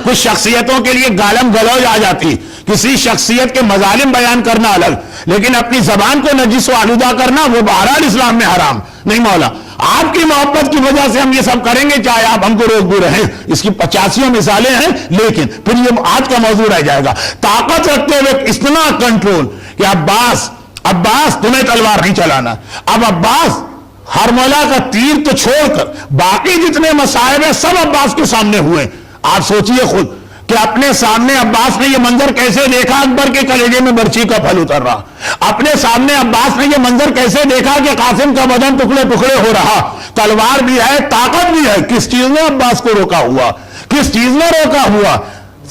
Speaker 1: کچھ شخصیتوں کے لیے گالم گلوچ آ جاتی ہے, کسی شخصیت کے مظالم بیان کرنا الگ, لیکن اپنی زبان کو نجس و آلودہ کرنا وہ بہرحال اسلام میں حرام نہیں. مولا آپ کی محبت کی وجہ سے ہم یہ سب کریں گے, چاہے آپ ہم کو روک بھی رہیں. اس کی 85 مثالیں ہیں, لیکن پھر یہ آج کا موضوع رہ جائے گا. طاقت رکھتے ہوئے اتنا کنٹرول کہ عباس تمہیں تلوار نہیں چلانا. اب عباس ہرملا کا تیر تو چھوڑ کر باقی جتنے مصائب ہیں سب عباس کے سامنے ہوئے. آپ سوچئے خود کہ اپنے سامنے عباس نے یہ منظر کیسے دیکھا، اکبر کے کلیجے میں برچی کا پھل اتر رہا، اپنے سامنے عباس نے یہ منظر کیسے دیکھا کہ قاسم کا بدن ٹکڑے ٹکڑے ہو رہا، تلوار بھی ہے، طاقت بھی ہے، کس چیز نے عباس کو روکا ہوا، کس چیز نے روکا ہوا؟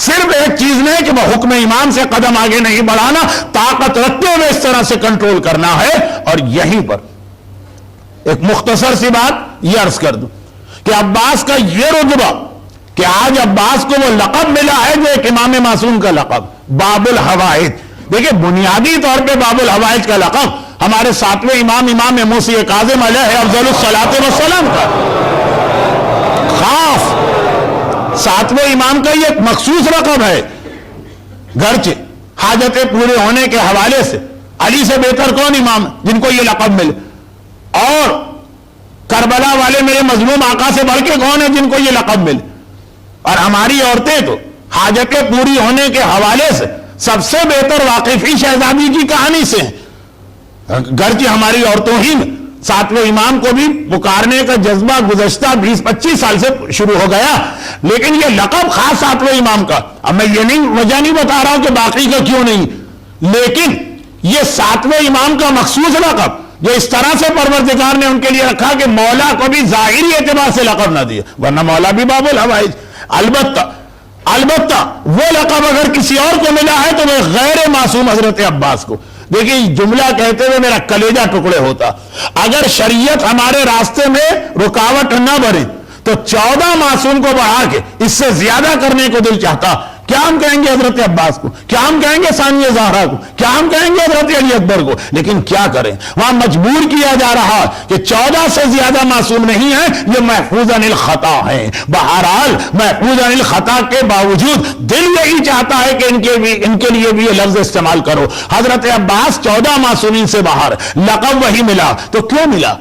Speaker 1: صرف ایک چیز نے کہ وہ حکم امام سے قدم آگے نہیں بڑھانا، طاقت رکھتے ہوئے اس طرح سے کنٹرول کرنا ہے۔ اور یہیں پر ایک مختصر سی بات یہ عرض کر دوں کہ عباس کا یہ رتبہ کہ آج عباس کو وہ لقب ملا ہے جو ایک امام معصوم کا لقب، باب الحوائج۔ دیکھیں بنیادی طور پہ باب الحوائج کا لقب ہمارے ساتویں امام موسی کاظم علیہ افضل الصلاۃ والسلام کا، خاص ساتویں امام کا یہ ایک مخصوص لقب ہے، گرچہ حاجتیں پورے ہونے کے حوالے سے علی سے بہتر کون امام جن کو یہ لقب ملے، اور کربلا والے میرے مظلوم آقا سے بڑھ کے کون ہے جن کو یہ لقب ملے، اور ہماری عورتیں تو حاجتیں پوری ہونے کے حوالے سے سب سے بہتر واقفی شہزادی کی کہانی سے ہیں، گرچہ ہماری عورتوں ہی میں ساتویں امام کو بھی پکارنے کا جذبہ گزشتہ 20-25 سال سے شروع ہو گیا، لیکن یہ لقب خاص ساتویں امام کا، اب میں یہ وجہ نہیں بتا رہا ہوں کہ باقی کا کیوں نہیں، لیکن یہ ساتویں امام کا مخصوص لقب جو اس طرح سے پروردگار نے ان کے لیے رکھا کہ مولا کو بھی ظاہری اعتبار سے لقب نہ دیا، ورنہ مولا بھی باب الحوائج۔ البتہ وہ لقب اگر کسی اور کو ملا ہے تو وہ غیر معصوم حضرت عباس کو۔ دیکھیں جملہ کہتے ہوئے میرا کلیجہ ٹکڑے ہوتا، اگر شریعت ہمارے راستے میں رکاوٹ نہ بنے تو 14 معصوم کو بڑھا کے اس سے زیادہ کرنے کو دل چاہتا۔ کیا ہم کہیں گے حضرت عباس کو، کیا ہم کہیں گے ثانیہ زہرا کو، کیا ہم کہیں گے حضرت علی اکبر کو، لیکن کیا کریں وہاں مجبور کیا جا رہا کہ 14 سے زیادہ معصوم نہیں ہیں، یہ محفوظ عن الخطا ہیں۔ بہرحال محفوظ عن الخطا کے باوجود دل یہی چاہتا ہے کہ ان کے لیے بھی یہ لفظ استعمال کرو۔ حضرت عباس 14 معصومین سے باہر، لقب وہی ملا، تو کیوں ملا؟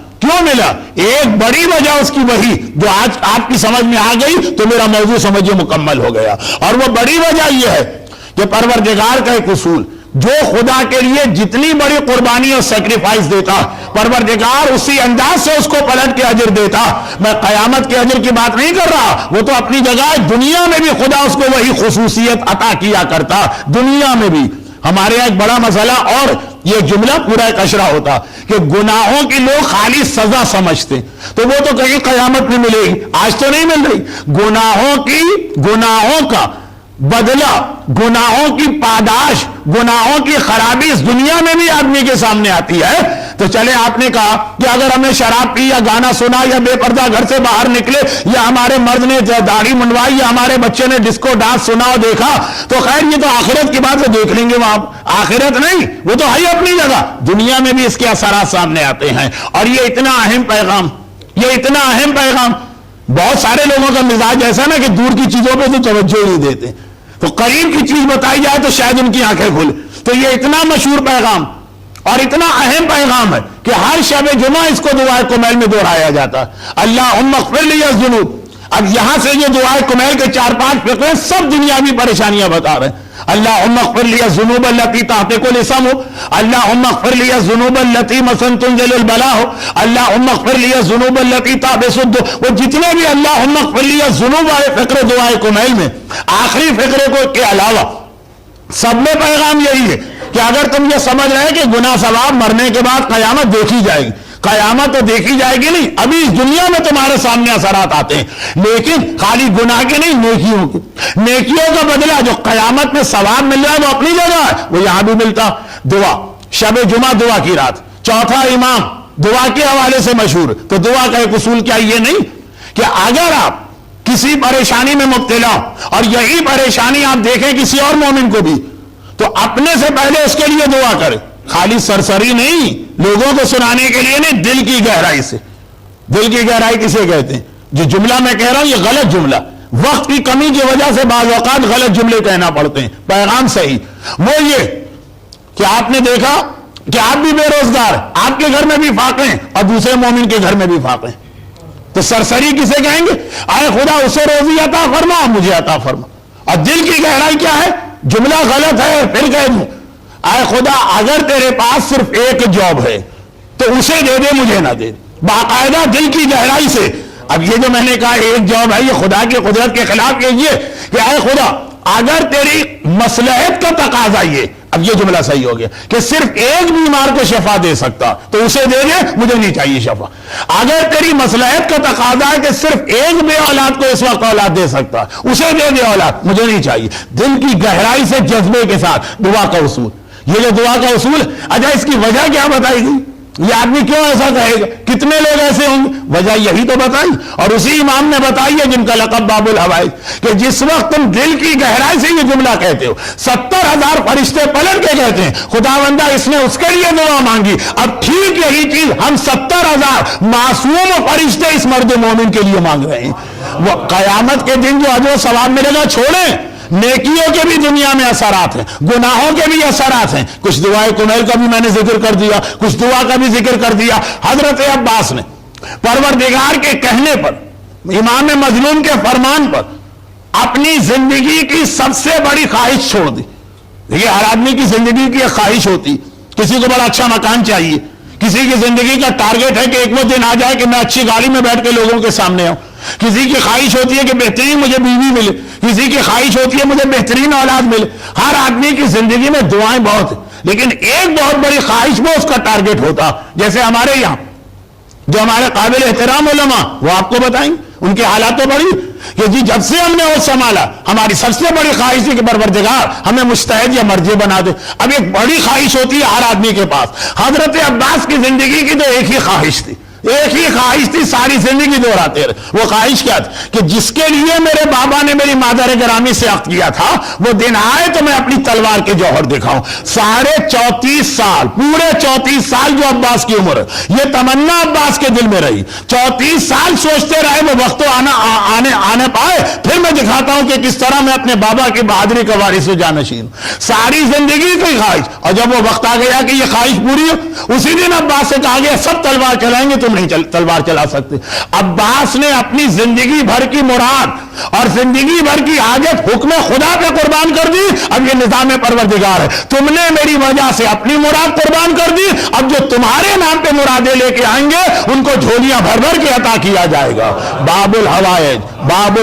Speaker 1: ایک بڑی وجہ اس کی وہی جو آج آپ کی سمجھ میں آ گئی تو میرا موضوع سمجھے مکمل ہو گیا، اور وہ بڑی وجہ یہ ہے کہ پروردگار کا ایک اصول، جو خدا کے لیے جتنی بڑی قربانی اور سیکریفائس دیتا پروردگار اسی انداز سے اس کو پلٹ کے اجر دیتا۔ میں قیامت کے اجر کی بات نہیں کر رہا، وہ تو اپنی جگہ دنیا میں بھی خدا اس کو وہی خصوصیت عطا کیا کرتا، دنیا میں بھی۔ ہمارے یہاں ایک بڑا مسئلہ اور یہ جملہ پورا ایک اشرا ہوتا کہ گناہوں کی لوگ خالی سزا سمجھتے، تو وہ تو کہیں قیامت میں ملے گی، آج تو نہیں مل رہی۔ گناہوں کا بدلہ، گناہوں کی پاداش، گناہوں کی خرابی اس دنیا میں بھی آدمی کے سامنے آتی ہے۔ تو چلے آپ نے کہا کہ اگر ہمیں شراب پی یا گانا سنا یا بے پردہ گھر سے باہر نکلے یا ہمارے مرد نے داڑھی منڈوائی یا ہمارے بچے نے ڈسکو ڈانس سنا اور دیکھا تو خیر یہ تو آخرت کی بات ہے، دیکھ لیں گے وہاں، آخرت نہیں، وہ تو ہے ہی اپنی جگہ، دنیا میں بھی اس کے اثرات سامنے آتے ہیں۔ اور یہ اتنا اہم پیغام، بہت سارے لوگوں کا مزاج ایسا نا کہ دور کی چیزوں پہ تو توجہ ہی نہیں دیتے، تو قریب کی چیز بتائی جائے تو شاید ان کی آنکھیں کھلے۔ تو یہ اتنا مشہور پیغام اور اتنا اہم پیغام ہے کہ ہر شب جمعہ اس کو دعائے کمیل میں دہرایا جاتا ہے، اللہم اغفر لی الذنوب۔ اب یہاں سے یہ دعائے کمیل کے 4-5 فقرے سب دنیاوی پریشانیاں بتا رہے ہیں۔ اللہم اغفر لی الذنوب التی تحتک الاسم، اللہم اغفر لی الذنوب التی مثلا تنزل البلاء، اللہم اغفر لی الذنوب التی تحبس وہ جتنے بھی اللہم اغفر لی الذنوب والے فقرے دعائے کمیل میں، آخری فقرے کو کے علاوہ سب میں پیغام یہی ہے کہ اگر تم یہ سمجھ رہے کہ گناہ ثواب مرنے کے بعد قیامت دیکھی جائے گی، قیامت تو دیکھی جائے گی نہیں، ابھی اس دنیا میں تمہارے سامنے اثرات آتے ہیں، لیکن خالی گناہ کے نہیں، نیکیوں کا بدلہ جو قیامت میں ثواب مل رہا ہے وہ اپنی جگہ ہے، وہ یہاں بھی ملتا۔ دعا، شب جمعہ دعا کی رات، چوتھا امام دعا کے حوالے سے مشہور، تو دعا کا ایک اصول کیا یہ نہیں کہ اگر آپ کسی پریشانی میں مبتلا اور یہی پریشانی آپ دیکھیں کسی اور مومن کو بھی تو اپنے سے پہلے اس کے لیے دعا کرے، خالی سرسری نہیں، لوگوں کو سنانے کے لیے نہیں، دل کی گہرائی سے۔ دل کی گہرائی کسے کہتے ہیں؟ جو جملہ میں کہہ رہا ہوں یہ غلط جملہ، وقت کی کمی کی وجہ سے بعض اوقات غلط جملے کہنا پڑتے ہیں، پیغام صحیح وہ یہ کہ آپ نے دیکھا کہ آپ بھی بے روزگار، آپ کے گھر میں بھی فاقے ہیں اور دوسرے مومن کے گھر میں بھی فاقے ہیں، تو سرسری کسے کہیں گے؟ اے خدا اسے روزی عطا فرما اور مجھے عطا فرما۔ اور دل کی گہرائی کیا ہے؟ جملہ غلط ہے پھر کہہ دوں، اے خدا اگر تیرے پاس صرف ایک جاب ہے تو اسے دے دے، مجھے نہ دے، باقاعدہ دل کی گہرائی سے۔ اب یہ جو میں نے کہا ایک جاب ہے، یہ خدا کی قدرت کے خلاف یہ کہ اے خدا اگر تیری مصلحت کا تقاضا یہ، اب یہ جملہ صحیح ہو گیا کہ صرف ایک بیمار کو شفا دے سکتا تو اسے دے دے، مجھے نہیں چاہیے شفا۔ اگر تیری مصلحت کا تقاضا ہے کہ صرف ایک بے اولاد کو اس وقت اولاد دے سکتا، اسے دے دے اولاد، مجھے نہیں چاہیے۔ دل کی گہرائی سے جذبے کے ساتھ دعا کا اصول، یہ جو دعا کا اصول، اچھا اس کی وجہ کیا بتائی گئی؟ یہ آدمی کیوں ایسا کہے گا؟ کتنے لوگ ایسے ہوں گے؟ وجہ یہی تو بتائی، اور اسی امام نے بتائی ہے جن کا لقب باب الحوائج، کہ جس وقت تم دل کی گہرائی سے یہ جملہ کہتے ہو، 70,000 فرشتے پلٹ کے کہتے ہیں خداوندہ اس نے اس کے لیے دعا مانگی، اب ٹھیک یہی چیز ہم 70,000 معصوم فرشتے اس مرد مومن کے لیے مانگ رہے ہیں۔ وہ قیامت کے دن جو اجر و ثواب ملے گا چھوڑیں، نیکیوں کے بھی دنیا میں اثرات ہیں، گناہوں کے بھی اثرات ہیں۔ کچھ دعائے کنیل کا بھی میں نے ذکر کر دیا، کچھ دعا کا بھی ذکر کر دیا۔ حضرت عباس نے پروردگار کے کہنے پر، امام مظلوم کے فرمان پر اپنی زندگی کی سب سے بڑی خواہش چھوڑ دی۔ دیکھیے ہر آدمی کی زندگی کی ایک خواہش ہوتی، کسی کو بڑا اچھا مکان چاہیے، کسی کی زندگی کا ٹارگیٹ ہے کہ ایک وہ دن آ جائے کہ میں اچھی گاڑی میں بیٹھ کے لوگوں کے سامنے آؤں، کسی کی خواہش ہوتی ہے کہ بہترین مجھے بیوی ملے، کسی کی خواہش ہوتی ہے مجھے بہترین اولاد ملے۔ ہر آدمی کی زندگی میں دعائیں بہت ہیں، لیکن ایک بہت بڑی خواہش وہ اس کا ٹارگیٹ ہوتا، جیسے ہمارے یہاں جو ہمارے قابل احترام علماء وہ آپ کو بتائیں ان کے حالات تو بڑی کہ جی جب سے ہم نے وہ سنبھالا ہماری سب سے بڑی خواہش ہے کہ پروردگار ہمیں مجتہد یا مرجع بنا دے۔ اب ایک بڑی خواہش ہوتی ہے ہر آدمی کے پاس۔ حضرت عباس کی زندگی کی تو ایک ہی خواہش تھی، ایک ہی خواہش تھی، ساری زندگی دہراتے رہے۔ وہ خواہش کیا تھی کہ جس کے لیے میرے بابا نے میری مادر گرامی سے عقد کیا تھا وہ دن آئے تو میں اپنی تلوار کے جوہر دکھاؤں۔ ساڑھے 34 سال، پورے 34 سال جو عباس کی عمر ہے، یہ تمنا عباس کے دل میں رہی۔ 34 سال سوچتے رہے وہ وقت تو آنے پائے پھر میں دکھاتا ہوں کہ کس طرح میں اپنے بابا کی بہادری کا وارث و جانشین۔ ساری زندگی کی خواہش، اور جب وہ وقت آ گیا کہ یہ خواہش پوری ہو، اسی دن عباس سے کہا گیا سب تلوار چلائیں گے، تم نہیں تلوار چلا سکتے۔ عباس نے اپنی زندگی بھر کی مراد اور زندگی بھر کی حاجت حکم خدا پہ قربان کر دی۔ اب یہ نظام پروردگار ہے، تم نے میری وجہ سے اپنی مراد قربان کر دی، اب جو تمہارے نام پہ مرادیں لے کے آئیں گے ان کو جھولیاں بھر بھر کے عطا کیا جائے گا۔ باب الحوائج، باب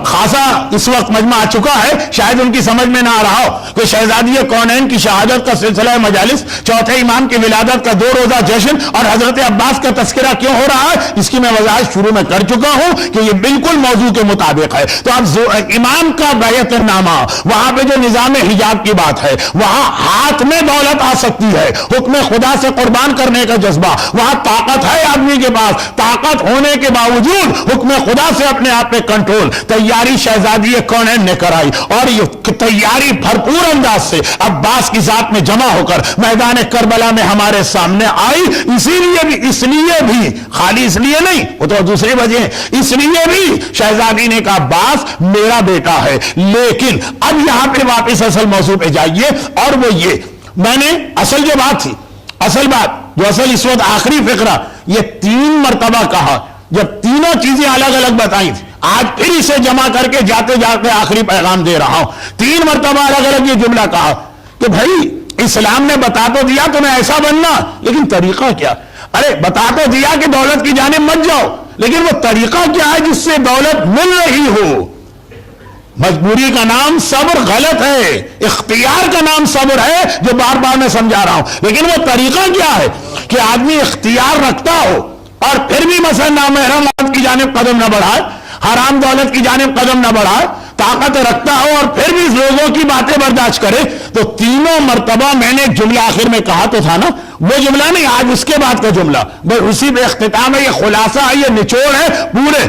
Speaker 1: خاصا اس وقت مجمع آ چکا ہے، شاید ان کی سمجھ میں نہ آ رہا ہو کہ شہزادی کونین کی شہادت کا سلسلہ مجالس، چوتھے امام کی ولادت کا 2 روزہ جشن اور حضرت عباس کا تذکرہ کیوں ہو رہا ہے، اس کی میں وضاحت شروع میں کر چکا ہوں کہ یہ بالکل موضوع کے مطابق ہے۔ تو اب امام کا بیعت نامہ، وہاں پہ جو نظام حجاب کی بات ہے، وہاں ہاتھ میں دولت آ سکتی ہے، حکم خدا سے قربان کرنے کا جذبہ، وہاں طاقت ہے آدمی کے پاس، طاقت ہونے کے باوجود حکم خدا سے اپنے آپ پہ کنٹرول، تیاری شہزادی کونین نے کرائی، اور یہ تیاری بھرپور انداز سے عباس کی ذات میں جمع ہو کر میدان کربلا میں ہمارے سامنے آئی۔ اس لیے بھی خالی اس لیے نہیں، وہ تو دوسری وجہ، اس لیے بھی شہزادی نے کہا عباس میرا بیٹا ہے۔ لیکن اب یہاں پہ واپس اصل موضوع پہ جائیے، اور وہ یہ میں نے اصل جو بات تھی، اصل بات جو اصل اس وقت آخری فقرہ، یہ 3 مرتبہ کہا، جب تینوں چیزیں الگ الگ بتائی تھی، آج پھر اسے جمع کر کے جاتے جاتے آخری پیغام دے رہا ہوں۔ 3 مرتبہ الگ الگ یہ جملہ کہا کہ بھائی اسلام نے بتا تو دیا تمہیں ایسا بننا، لیکن طریقہ کیا؟ ارے بتا تو دیا کہ دولت کی جانب مت جاؤ، لیکن وہ طریقہ کیا ہے جس سے دولت مل رہی ہو؟ مجبوری کا نام صبر غلط ہے، اختیار کا نام صبر ہے جو بار بار میں سمجھا رہا ہوں، لیکن وہ طریقہ کیا ہے کہ آدمی اختیار رکھتا ہو اور پھر بھی مثلا نامحرم عورت کی جانب قدم نہ بڑھائے، حرام دولت کی جانب قدم نہ بڑھائے، طاقت رکھتا ہو اور پھر بھی لوگوں کی باتیں برداشت کرے۔ تو 3 مرتبہ میں نے ایک جملہ آخر میں کہا تو تھا نا، وہ جملہ نہیں، آج اس کے بعد کا جملہ، بس اسی پہ اختتام ہے، یہ خلاصہ ہے، یہ نچوڑ ہے پورے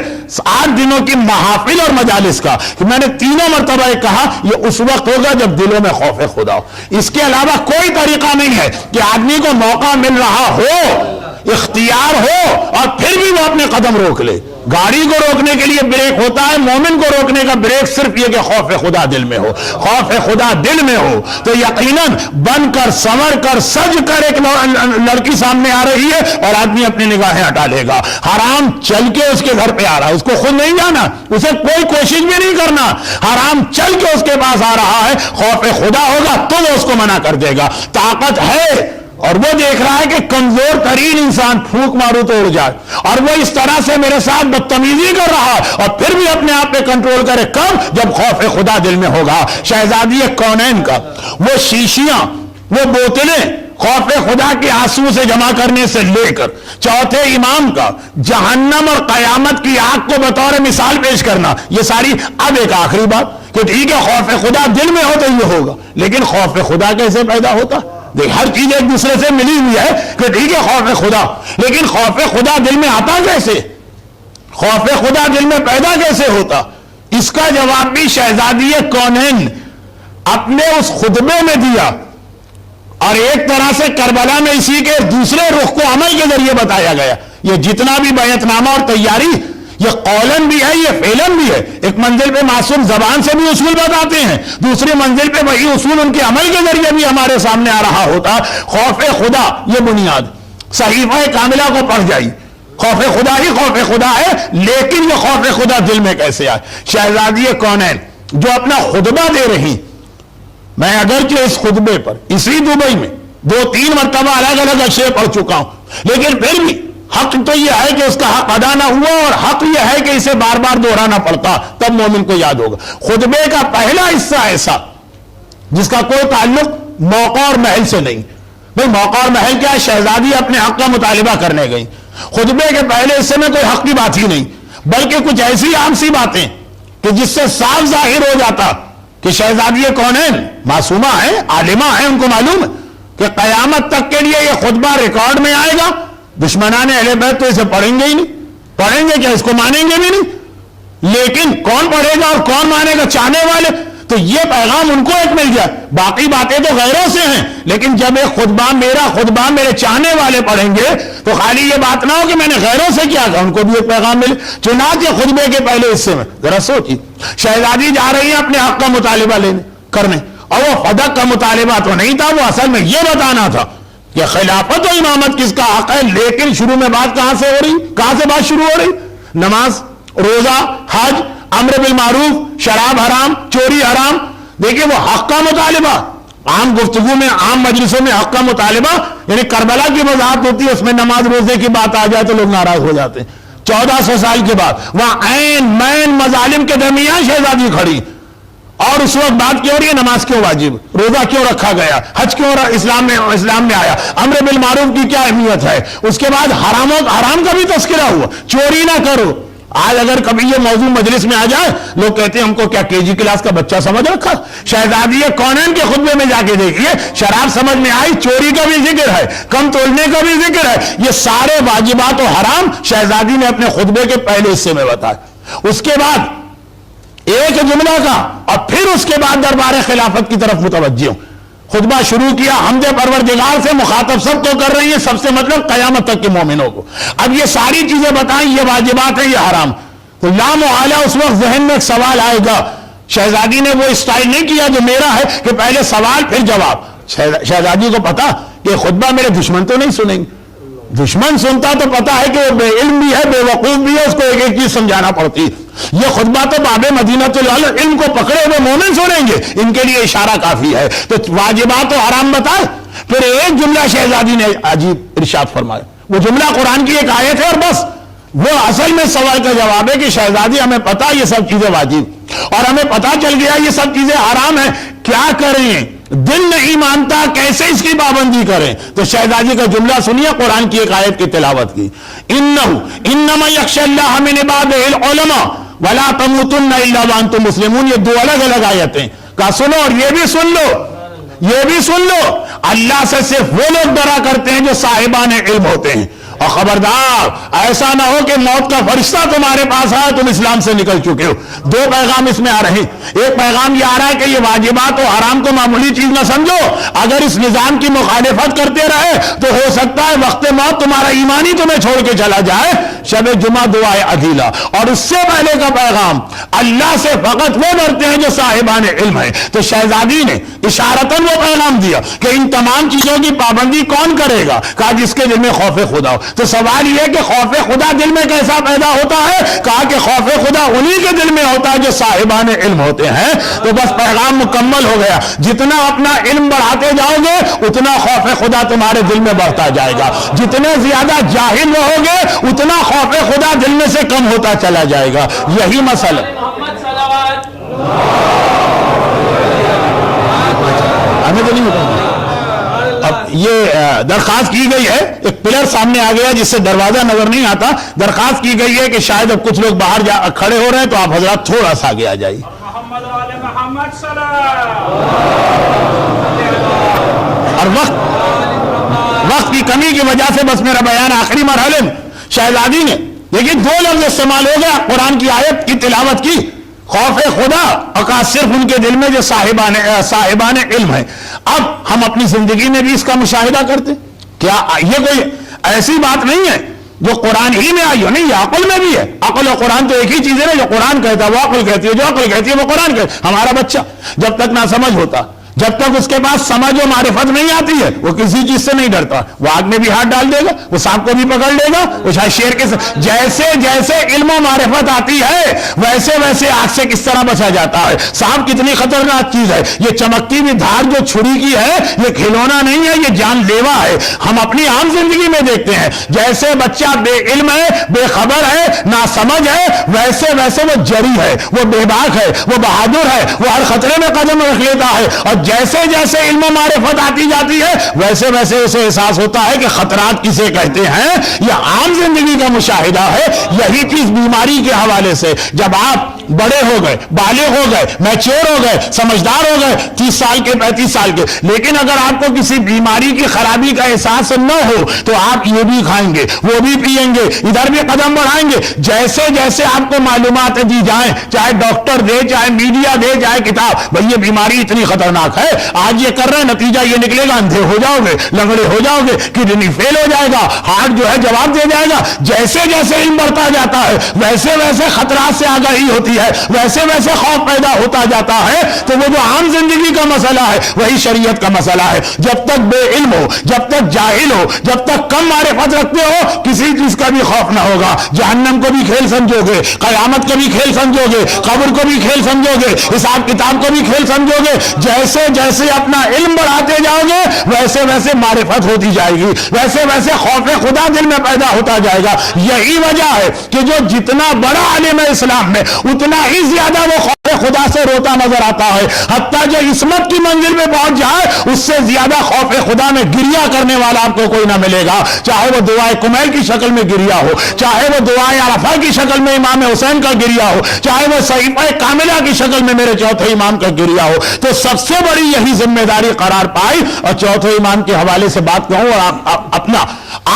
Speaker 1: 8 دنوں کی محافل اور مجالس کا، کہ میں نے 3 مرتبہ یہ کہا یہ اس وقت ہوگا جب دلوں میں خوف خدا ہو۔ اس کے علاوہ کوئی طریقہ نہیں ہے کہ آدمی کو موقع مل رہا ہو، اختیار ہو، اور پھر بھی وہ اپنے قدم روک لے۔ گاڑی کو روکنے کے لیے بریک ہوتا ہے، مومن کو روکنے کا بریک صرف یہ کہ خوف خدا دل میں ہو۔ خوف خدا دل میں ہو تو یقیناً بن کر سنور کر سج کر ایک لڑکی سامنے آ رہی ہے اور آدمی اپنی نگاہیں ہٹا لے گا، حرام چل کے اس کے گھر پہ آ رہا ہے، اس کو خود نہیں جانا، اسے کوئی کوشش بھی نہیں کرنا، حرام چل کے اس کے پاس آ رہا ہے، خوف خدا ہوگا تو وہ اس کو منع کر دے گا۔ طاقت ہے، اور وہ دیکھ رہا ہے کہ کمزور ترین انسان پھونک مارو تو اڑ جائے، اور وہ اس طرح سے میرے ساتھ بدتمیزی کر رہا اور پھر بھی اپنے آپ پہ کنٹرول کرے، کب؟ جب خوف خدا دل میں ہوگا۔ شہزادی کونین کا وہ شیشیاں، وہ بوتلیں خوف خدا کے آنسو سے جمع کرنے سے لے کر چوتھے امام کا جہنم اور قیامت کی آگ کو بطور مثال پیش کرنا، یہ ساری اب ایک آخری بات کہ ٹھیک ہے خوف خدا دل میں ہو تو یہ ہوگا، لیکن خوف خدا کیسے پیدا ہوتا؟ دیکھ ہر چیز ایک دوسرے سے ملی ہوئی ہے کہ ٹھیک ہے خوف خدا، لیکن خوف خدا دل میں آتا کیسے؟ خوف خدا دل میں پیدا کیسے ہوتا؟ اس کا جواب بھی شہزادی کونین اپنے اس خطبے میں دیا، اور ایک طرح سے کربلا میں اسی کے دوسرے رخ کو عمل کے ذریعے بتایا گیا۔ یہ جتنا بھی بیعت نامہ اور تیاری، یہ قولن بھی ہے، یہ فعلن بھی ہے۔ ایک منزل پہ معصوم زبان سے بھی اصول بتاتے ہیں، دوسری منزل پہ وہی اصول ان کے عمل کے ذریعے بھی ہمارے سامنے آ رہا ہوتا۔ خوف خدا یہ بنیاد، صحیفہ کاملہ کو پڑھ جائیے، خوف خدا ہی خوف خدا ہے، لیکن یہ خوف خدا دل میں کیسے آئے؟ شہزادی کونین جو اپنا خطبہ دے رہی، میں اگرچہ اس خطبے پر اسی دبئی میں 2-3 مرتبہ الگ الگ اشعے پڑھ چکا ہوں، لیکن پھر بھی حق تو یہ ہے کہ اس کا حق ادا نہ ہوا، اور حق یہ ہے کہ اسے بار بار دہرانا پڑتا، تب مومن کو یاد ہوگا۔ خطبے کا پہلا حصہ ایسا جس کا کوئی تعلق موقع اور محل سے نہیں۔ بھئی موقع اور محل کیا ہے؟ شہزادی اپنے حق کا مطالبہ کرنے گئی، خطبے کے پہلے حصے میں کوئی حق کی بات ہی نہیں، بلکہ کچھ ایسی عام سی باتیں کہ جس سے صاف ظاہر ہو جاتا کہ شہزادی کونین معصومہ ہیں، عالمہ ہیں، ان کو معلوم ہے کہ قیامت تک کے لیے یہ خطبہ ریکارڈ میں آئے گا، دشمنان اہل بیت تو اسے پڑھیں گے ہی نہیں، پڑھیں گے کیا، اس کو مانیں گے بھی نہیں، لیکن کون پڑھے گا اور کون مانے گا؟ چاہنے والے۔ تو یہ پیغام ان کو ایک مل گیا، باقی باتیں تو غیروں سے ہیں، لیکن جب ایک خطبہ میرا خطبہ میرے چاہنے والے پڑھیں گے تو خالی یہ بات نہ ہو کہ میں نے غیروں سے کیا کہا، ان کو بھی ایک پیغام ملے۔ چنانچہ خطبے کے پہلے حصے میں ذرا سوچیے، شہزادی جا رہی ہے اپنے حق کا مطالبہ کرنے، اور وہ فدق کا مطالبہ تو نہیں تھا، وہ اصل میں یہ بتانا تھا کہ خلافت و امامت کس کا حق ہے۔ لیکن شروع میں بات کہاں سے ہو رہی؟ کہاں سے بات شروع ہو رہی؟ نماز، روزہ، حج، امر بالمعروف، شراب حرام، چوری حرام۔ دیکھیں وہ حق کا مطالبہ، عام گفتگو میں، عام مجلسوں میں حق کا مطالبہ، یعنی کربلا کی وضاحت ہوتی ہے، اس میں نماز روزے کی بات آ جائے تو لوگ ناراض ہو جاتے ہیں۔ 1400 سال کے بعد وہاں عین مین مظالم کے درمیان شہزادی کھڑی، اور اس وقت بات کیوں ہو رہی ہے؟ نماز کیوں واجب، روزہ کیوں رکھا گیا، حج کیوں اسلام میں آیا، امر بالمعروف کی کیا اہمیت ہے، اس کے بعد حرام کا بھی تذکرہ ہوا، چوری نہ کرو۔ آج اگر کبھی یہ موضوع مجلس میں آ جائے، لوگ کہتے ہیں ہم کو کیا KG کلاس کا بچہ سمجھ رکھا؟ شہزادی کونین کے خطبے میں جا کے دیکھیے، شراب سمجھ میں آئی، چوری کا بھی ذکر ہے، کم تولنے کا بھی ذکر ہے، یہ سارے واجبات و حرام شہزادی نے اپنے خطبے کے پہلے حصے میں بتایا۔ اس کے بعد ایک جملہ کا، اور پھر اس کے بعد دربار خلافت کی طرف متوجہ ہوں۔ خطبہ شروع کیا حمد پروردگار سے، مخاطب سب کو کر رہی ہے، سب سے مطلب قیامت تک کے مومنوں کو۔ اب یہ ساری چیزیں بتائیں، یہ واجبات ہیں، یہ حرام، تو لا محالہ اس وقت ذہن میں ایک سوال آئے گا۔ شہزادی نے وہ اسٹائل نہیں کیا جو میرا ہے کہ پہلے سوال پھر جواب۔ شہزادی کو پتا کہ خطبہ میرے دشمن تو نہیں سنیں گے، دشمن سنتا تو پتا ہے کہ وہ بے علم بھی ہے، بے وقوف بھی ہے، اس کو ایک ایک چیز سمجھانا پڑتی ہے۔ یہ خطبہ تو باب مدینۃ العلم کو پکڑے ہوئے مومن سنیں گے، ان کے لیے اشارہ کافی ہے۔ تو واجبات و حرام بتائے، پھر ایک جملہ شہزادی نے عجیب ارشاد فرمایا، وہ جملہ قرآن کی ایک آیت ہے، اور بس وہ اصل میں سوال کا جواب ہے کہ شہزادی ہمیں پتا یہ سب چیزیں واجب، اور ہمیں پتا چل گیا یہ سب چیزیں حرام ہیں، کیا کریں؟ دل نہیں مانتا، کیسے اس کی پابندی کریں؟ تو شہزادی کا جملہ سنیے، قرآن کی ایک آیت کی تلاوت کی، انما یخشی اللہ من عبادہ العلماء ولا تموتن الا وانتم مسلمون۔ یہ دو الگ الگ آیتیں، کہا سنو اور یہ بھی سن لو، یہ بھی سن لو، اللہ سے صرف وہ لوگ ڈرا کرتے ہیں جو صاحبان علم ہوتے ہیں، اور خبردار ایسا نہ ہو کہ موت کا فرشتہ تمہارے پاس آئے، تم اسلام سے نکل چکے ہو۔ دو پیغام اس میں آ رہے ہیں، ایک پیغام یہ آ رہا ہے کہ یہ واجبات و حرام کو معمولی چیز نہ سمجھو، اگر اس نظام کی مخالفت کرتے رہے تو ہو سکتا ہے وقت موت تمہارا ایمان ہی تمہیں چھوڑ کے چلا جائے۔ شب جمعہ دعائے عدیلہ۔ اور اس سے پہلے کا پیغام، اللہ سے فقط وہ ڈرتے ہیں جو صاحبان علم ہیں۔ تو شہزادی نے اشارتاً وہ پیغام دیا کہ ان تمام چیزوں کی پابندی کون کرے گا؟ کہا جس کے دل میں خوف خدا ہو۔ تو سوال یہ کہ خوف خدا دل میں کیسا پیدا ہوتا ہے؟ کہا کہ خوف خدا انہی کے دل میں ہوتا ہے جو صاحبان علم ہوتے ہیں۔ تو بس پیغام مکمل ہو گیا، جتنا اپنا علم بڑھاتے جاؤ گے اتنا خوف خدا تمہارے دل میں بڑھتا جائے گا، جتنے زیادہ جاہل رہو گے اتنا خوف خدا دل میں سے کم ہوتا چلا جائے گا۔ یہی مسئلہ اب یہ درخواست کی گئی ہے، ایک پلر سامنے آ گیا جس سے دروازہ نظر نہیں آتا، درخواست کی گئی ہے کہ شاید اب کچھ لوگ باہر کھڑے ہو رہے ہیں تو آپ حضرات تھوڑا سا آگے آ جائیے۔ اور وقت کی کمی کی وجہ سے بس میرا بیان آخری مرحلے میں شہزادی نے لیکن 2 لفظ استعمال ہو گیا قرآن کی آیت کی تلاوت کی، خوف خدا اور صرف ان کے دل میں جو صاحبان علم ہیں۔ اب ہم اپنی زندگی میں بھی اس کا مشاہدہ کرتے، کیا یہ کوئی ایسی بات نہیں ہے جو قرآن ہی میں آئی ہو؟ نہیں، یہ عقل میں بھی ہے۔ عقل اور قرآن تو ایک ہی چیز ہے نا، جو قرآن کہتا ہے وہ عقل کہتی ہے، جو عقل کہتی ہے وہ قرآن کہتی ہے۔ ہمارا بچہ جب تک نہ سمجھ ہوتا، جب تک اس کے پاس سمجھ و معرفت نہیں آتی ہے، وہ کسی چیز سے نہیں ڈرتا، وہ آگ میں بھی ہاتھ ڈال دے گا، وہ سانپ کو بھی پکڑ لے گا، وہ شاید شیر کے جیسے جیسے علم و معرفت آتی ہے ویسے ویسے آگ سے کس طرح بچا جاتا ہے۔ سانپ کتنی خطرناک چیز ہے، یہ چمکتی ہوئی دھار جو چھری کی ہے یہ کھلونا نہیں ہے، یہ جان لیوا ہے۔ ہم اپنی عام زندگی میں دیکھتے ہیں جیسے بچہ بے علم ہے، بے خبر ہے، نا سمجھ ہے، ویسے ویسے وہ جری ہے، وہ بے باک ہے، وہ بہادر ہے، وہ ہر خطرے میں قدم رکھ لیتا ہے، اور جیسے جیسے علم و معرفت آتی جاتی ہے ویسے ویسے اسے احساس ہوتا ہے کہ خطرات کسے کہتے ہیں۔ یہ عام زندگی کا مشاہدہ ہے۔ یہی چیز بیماری کے حوالے سے، جب آپ بڑے ہو گئے، بالغ ہو گئے، میچور ہو گئے، سمجھدار ہو گئے، 30 سال کے 35 سال کے، لیکن اگر آپ کو کسی بیماری کی خرابی کا احساس نہ ہو تو آپ یہ بھی کھائیں گے، وہ بھی پیئیں گے، ادھر بھی قدم بڑھائیں گے۔ جیسے جیسے آپ کو معلومات دی جائیں، چاہے ڈاکٹر دے، چاہے میڈیا دے، چاہے کتاب، بھئی یہ بیماری اتنی خطرناک ہے، آج یہ کر رہے ہیں، نتیجہ یہ نکلے گا اندھے ہو جاؤ گے، لنگڑے ہو جاؤ گے، کڈنی فیل ہو جائے گا، ہارٹ جو ہے جواب دے جائے گا۔ جیسے جیسے علم بڑھتا جاتا ہے ویسے ویسے خطرات سے آگاہی ہوتی ہے، ویسے ویسے خوف پیدا ہوتا جاتا ہے۔ تو وہ جو عام زندگی کا مسئلہ ہے وہی شریعت کا مسئلہ ہے۔ جب تک بے علم ہو، جب تک جاہل ہو، جب تک کم معرفت رکھتے ہو، کسی چیز کا بھی خوف نہ ہوگا۔ جہنم کو بھی کھیل سمجھو گے، قیامت کو بھی کھیل سمجھو گے، قبر کو بھی کھیل سمجھو گے، حساب کتاب کو بھی کھیل سمجھو گے۔ جیسے جیسے اپنا علم بڑھاتے جاؤ گے ویسے ویسے معرفت ہوتی جائے گی، ویسے ویسے خوف خدا دل میں پیدا ہوتا جائے گا۔ یہی وجہ ہے کہ جو جتنا بڑا عالم ہے اسلام میں اتنا ہی زیادہ وہ خوف خدا سے روتا نظر آتا ہے، حتیٰ جو عصمت کی منزل میں پہنچ جائے اس سے زیادہ خوف خدا میں گریہ کرنے والا آپ کو کوئی نہ ملے گا، چاہے وہ دعائے کمیل کی شکل میں گریہ ہو، چاہے وہ دعائے عرفہ کی شکل میں امام حسین کا گریہ ہو، چاہے وہ صحیفہ کاملہ کی شکل میں میرے چوتھے امام کا گریہ ہو۔ تو سب سے بڑی یہی ذمہ داری قرار پائی۔ اور چوتھے امام کے حوالے سے بات کہوں اور آپ اپنا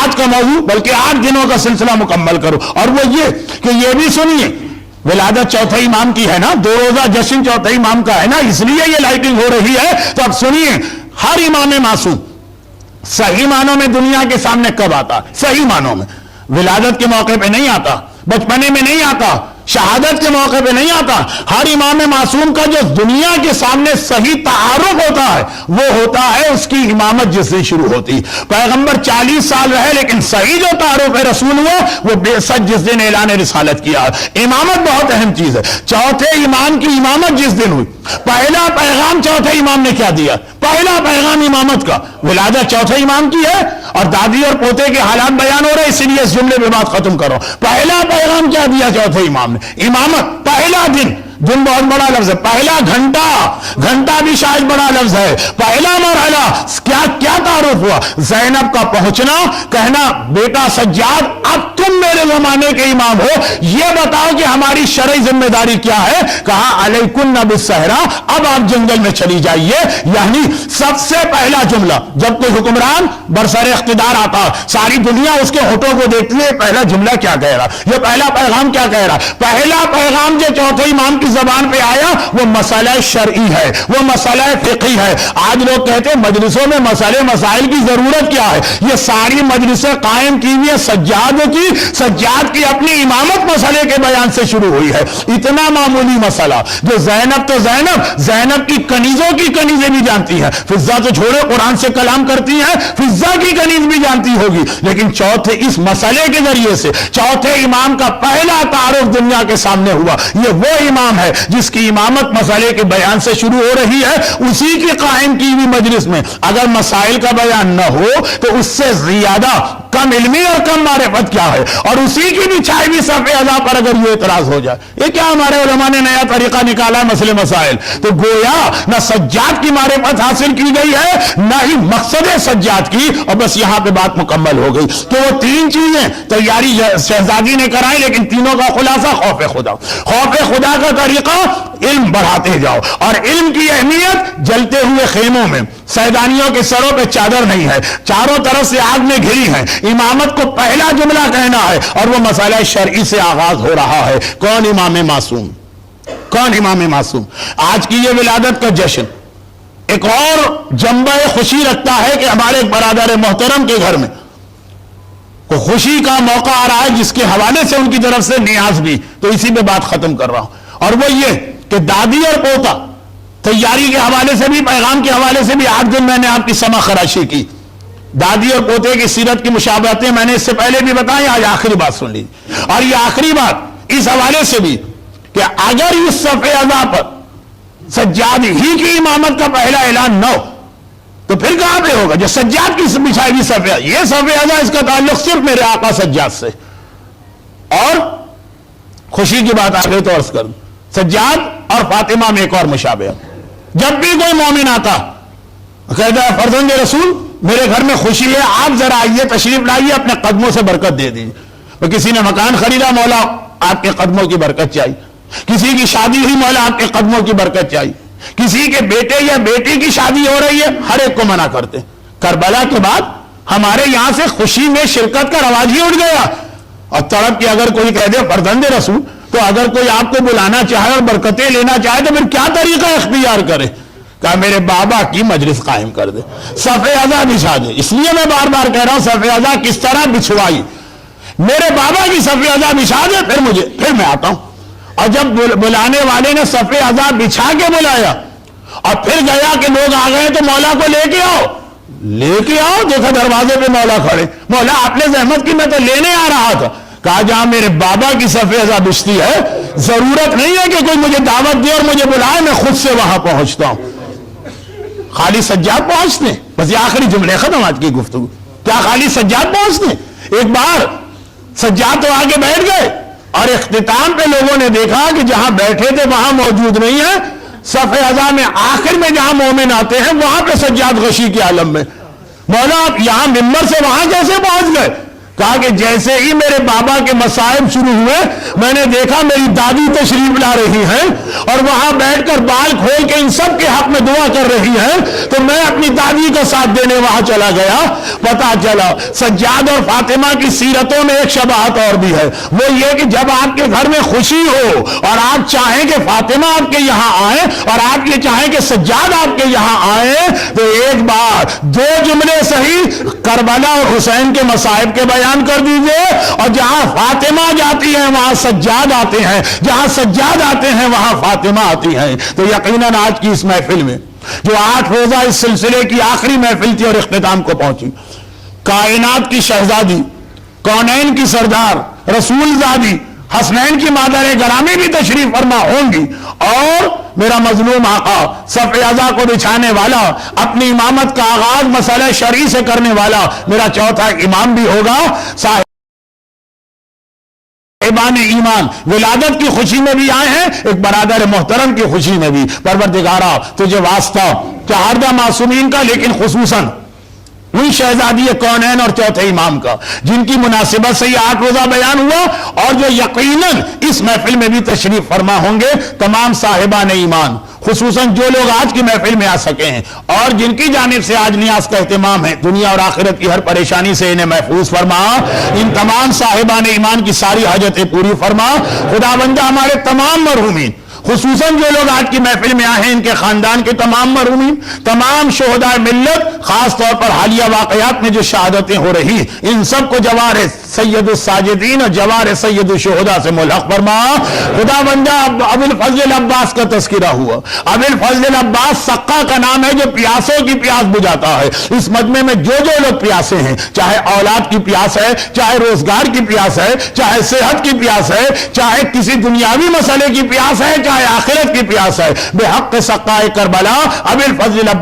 Speaker 1: آج کا موضوع بلکہ 8 دنوں کا سلسلہ مکمل کرو، اور وہ یہ کہ یہ بھی سنیے ولادت چوتھے امام کی ہے نا، 2 روزہ جشن چوتھے امام کا ہے نا، اس لیے یہ لائٹنگ ہو رہی ہے۔ تو اب سنیے، ہر امام معصوم صحیح معنوں میں دنیا کے سامنے کب آتا؟ صحیح معنوں میں ولادت کے موقع پہ نہیں آتا، بچپنے میں نہیں آتا، شہادت کے موقع پہ نہیں آتا۔ ہر امام معصوم کا جو دنیا کے سامنے صحیح تعارف ہوتا ہے وہ ہوتا ہے اس کی امامت جس سے شروع ہوتی۔ پیغمبر 40 سال رہے لیکن صحیح جو تعارف رسول ہوا وہ بعثت جس دن اعلان رسالت کیا۔ امامت بہت اہم چیز ہے۔ چوتھے امام کی امامت جس دن ہوئی، پہلا پیغام چوتھے امام نے کیا دیا؟ پہلا پیغام امامت کا ولادت چوتھے امام کی ہے، اور دادی اور پوتے کے حالات بیان ہو رہے ہیں، اسی لیے اس جملے پہ بات ختم کرو۔ پہلا پیغام کیا دیا چوتھے امام نے؟ امامت۔ پہلا دن بہت بڑا لفظ ہے، پہلا گھنٹہ بھی شاید بڑا لفظ ہے۔ پہلا مرحلہ کیا تعارف ہوا؟ زینب کا پہنچنا، کہنا بیٹا سجاد اب تم میرے زمانے کے امام ہو، یہ بتاؤ کہ ہماری شرعی ذمہ داری کیا ہے؟ کہا علیکن بالصحرا، اب آپ جنگل میں چلی جائیے۔ یعنی سب سے پہلا جملہ جب کوئی حکمران برسر اقتدار آتا ساری دنیا اس کے ہونٹوں کو دیکھتی ہے، پہلا جملہ کیا کہہ رہا، یہ پہلا پیغام کیا کہہ رہا؟ پہلا پیغام جو چوتھے امام کی زبان پہ آیا وہ مسئلہ شرعی ہے، وہ مسئلہ فقہی ہے۔ آج لوگ کہتے ہیں مجلسوں میں مسئلے مسائل کی ضرورت کیا ہے؟ یہ ساری مجلسیں قائم کی ہوئی ہے سجاد کی اپنی امامت مسئلے کے بیان سے شروع ہوئی ہے. اتنا معمولی مسئلہ جو زینب تو زینب کی کنیزوں کی کنیزیں بھی جانتی ہیں. فضہ تو چھوڑے قرآن سے کلام کرتی ہیں, فضہ کی کنیز بھی جانتی ہوگی. لیکن چوتھے اس مسئلے کے ذریعے سے چوتھے امام کا پہلا تعارف دنیا کے سامنے ہوا. یہ وہ امام ہے جس کی امامت مسئلے کے بیان سے شروع ہو رہی ہے. اسی کی قائم کی ہوئی مجلس میں اگر مسائل کا بیان نہ ہو تو اس سے زیادہ کم علمی اور کم معرفت کیا ہے؟ اور اسی کی بھی چھائی بھی صف اعضاء پر اگر یہ اعتراض ہو جائے, یہ کیا ہمارے علماء نے نیا طریقہ نکالا ہے مسئلے مسائل. تو گویا نہ سجاد کی معرفت حاصل کی گئی ہے نہ ہی مقصد سجاد کی, اور بس یہاں پہ بات مکمل ہو گئی. تو وہ تین چیزیں تیاری شہزادی نے کرائی, لیکن تینوں کا خلاصہ خوف خدا. خوف خدا کا طریقہ علم بڑھاتے جاؤ, اور علم کی اہمیت جلتے ہوئے خیموں میں سیدانیوں کے سروں پہ چادر نہیں ہے, چاروں طرف سے آگ میں گھری ہے. امامت کو پہلا جملہ کہنا ہے اور وہ مسئلہ شرعی سے آغاز ہو رہا ہے. کون امام معصوم؟ کون امام معصوم؟ آج کی یہ ولادت کا جشن ایک اور جنبہ خوشی رکھتا ہے کہ ہمارے ایک برادر محترم کے گھر میں کو خوشی کا موقع آ رہا ہے, جس کے حوالے سے ان کی طرف سے نیاز بھی. تو اسی پہ بات ختم کر رہا ہوں, اور وہ یہ کہ دادی اور پوتا تیاری کے حوالے سے بھی, پیغام کے حوالے سے بھی 8 دن میں نے آپ کی سما خراشی کی. دادی اور پوتے کی سیرت کی مشابہتیں میں نے اس سے پہلے بھی بتائی, آج آخری بات سن لیجیے. اور یہ آخری بات اس حوالے سے بھی کہ اگر اس صف اعضاء پر سجاد ہی کی امامت کا پہلا اعلان نہ ہو تو پھر کہاں پہ ہوگا؟ جو سجاد کی بچھائی ہوئی صف اعضاء, یہ صف اعضاء اس کا تعلق صرف میرے آقا سجاد سے. اور خوشی کی بات آگے تو عرض کروں, سجاد اور فاطمہ میں ایک اور مشابہ. جب بھی کوئی مومن آتا کہتا ہے فرزند رسول میرے گھر میں خوشی ہے, آپ ذرا آئیے, تشریف لائیے, اپنے قدموں سے برکت دے دیجیے. تو کسی نے مکان خریدا, مولا آپ کے قدموں کی برکت چاہیے. کسی کی شادی ہوئی, مولا آپ کے قدموں کی برکت چاہیے. کسی کے بیٹے یا بیٹی کی شادی ہو رہی ہے, ہر ایک کو منع کرتے. کربلا کے بعد ہمارے یہاں سے خوشی میں شرکت کا رواج ہی اٹھ گیا. اور تڑپ کے اگر کوئی کہہ دے فرزند رسول, تو اگر کوئی آپ کو بلانا چاہے اور برکتیں لینا چاہے تو پھر کیا طریقہ اختیار کرے؟ کہا میرے بابا کی مجلس قائم کر دے, صف اعضاء بچھا دے. اس لیے میں بار بار کہہ رہا ہوں صف اعضاء کس طرح بچھوائی, میرے بابا کی صف اعضاء بچھا دے, پھر میں آتا ہوں. اور جب بلانے والے نے صف اعضاء بچھا کے بلایا اور پھر گیا کہ لوگ آ گئے تو مولا کو لے کے آؤ, دیکھا دروازے پہ مولا کھڑے. مولا آپ نے زحمت کی, میں تو لینے آ رہا تھا. کہا جہاں میرے بابا کی صف اعضاء بچھتی ہے, ضرورت نہیں ہے کہ کوئی مجھے دعوت دے اور مجھے بلائے, میں خود سے وہاں پہنچتا ہوں. خالی سجاد پہنچتے, بس یہ آخری جملے ختم آج کی گفتگو. کیا خالی سجاد پہنچتے؟ ایک بار سجاد تو آگے بیٹھ گئے اور اختتام پہ لوگوں نے دیکھا کہ جہاں بیٹھے تھے وہاں موجود نہیں ہے. صف اعضاء میں آخر میں جہاں مومن آتے ہیں وہاں پہ سجاد غشی کے عالم میں. مولا آپ یہاں ممبر سے وہاں کیسے پہنچ گئے؟ کہا کہ جیسے ہی میرے بابا کے مصائب شروع ہوئے میں نے دیکھا میری دادی تشریف لا رہی ہیں اور وہاں بیٹھ کر بال کھول کے ان سب کے حق میں دعا کر رہی ہیں, تو میں اپنی دادی کا ساتھ دینے وہاں چلا گیا. پتا چلا سجاد اور فاطمہ کی سیرتوں میں ایک شباہت اور بھی ہے, وہ یہ کہ جب آپ کے گھر میں خوشی ہو اور آپ چاہیں کہ فاطمہ آپ کے یہاں آئے اور آپ یہ چاہیں کہ سجاد آپ کے یہاں آئے, تو ایک بار 2 جملے صحیح کربلا اور حسین کے مصائب کے بیان کر دیجئے, اور جہاں فاطمہ جاتی ہیں وہاں سجاد آتے ہیں, جہاں سجاد آتے ہیں وہاں فاطمہ آتی ہیں. تو یقیناً آج کی اس محفل میں جو 8 روزہ اس سلسلے کی آخری محفل تھی اور اختتام کو پہنچی, کائنات کی شہزادی, کونین کی سردار, رسول زادی, حسنین کی مادر گرامی بھی تشریف فرما ہوں گی, اور میرا مظلوم آقا صف اعضاء کو بچھانے والا, اپنی امامت کا آغاز مسئلہ شرعی سے کرنے والا میرا چوتھا امام بھی ہوگا. صاحبان ایمان ولادت کی خوشی میں بھی آئے ہیں, ایک برادر محترم کی خوشی میں بھی. پروردگارا تجھے واسطہ چہاردہ معصومین کا, لیکن خصوصاً ان شہزادی کونین اور چوتھے امام کا جن کی مناسبت سے یہ 8 روزہ بیان ہوا, اور جو یقیناً اس محفل میں بھی تشریف فرما ہوں گے, تمام صاحبان ایمان, خصوصاً جو لوگ آج کی محفل میں آ سکے ہیں اور جن کی جانب سے آج نیاز کا اہتمام ہے, دنیا اور آخرت کی ہر پریشانی سے انہیں محفوظ فرما. ان تمام صاحبان ایمان کی ساری حاجتیں پوری فرما. خداوندہ ہمارے تمام مرحومین, خصوصاً جو لوگ آج کی محفل میں آئے ہیں، ان کے خاندان کے تمام مرحومین، تمام شہداء ملت، خاص طور پر حالیہ واقعات میں جو شہادتیں ہو رہی، ان سب کو جوار سید الساجدین اور جوار سید الشہداء سے ملحق فرما۔ خدا بندہ ابو الفضل عباس کا تذکرہ ہوا۔ ابو الفضل عباس سقا کا نام ہے جو پیاسوں کی پیاس بجھاتا ہے۔ اس مجمع میں جو لوگ پیاسے ہیں، چاہے اولاد کی پیاس ہے، چاہے روزگار کی پیاس ہے، چاہے صحت کی پیاس ہے، چاہے کسی دنیاوی مسئلے کی پیاس ہے، چاہے آخرت کی پیاس ہے، بے حق سقائے کربلا ابو الفضل عباس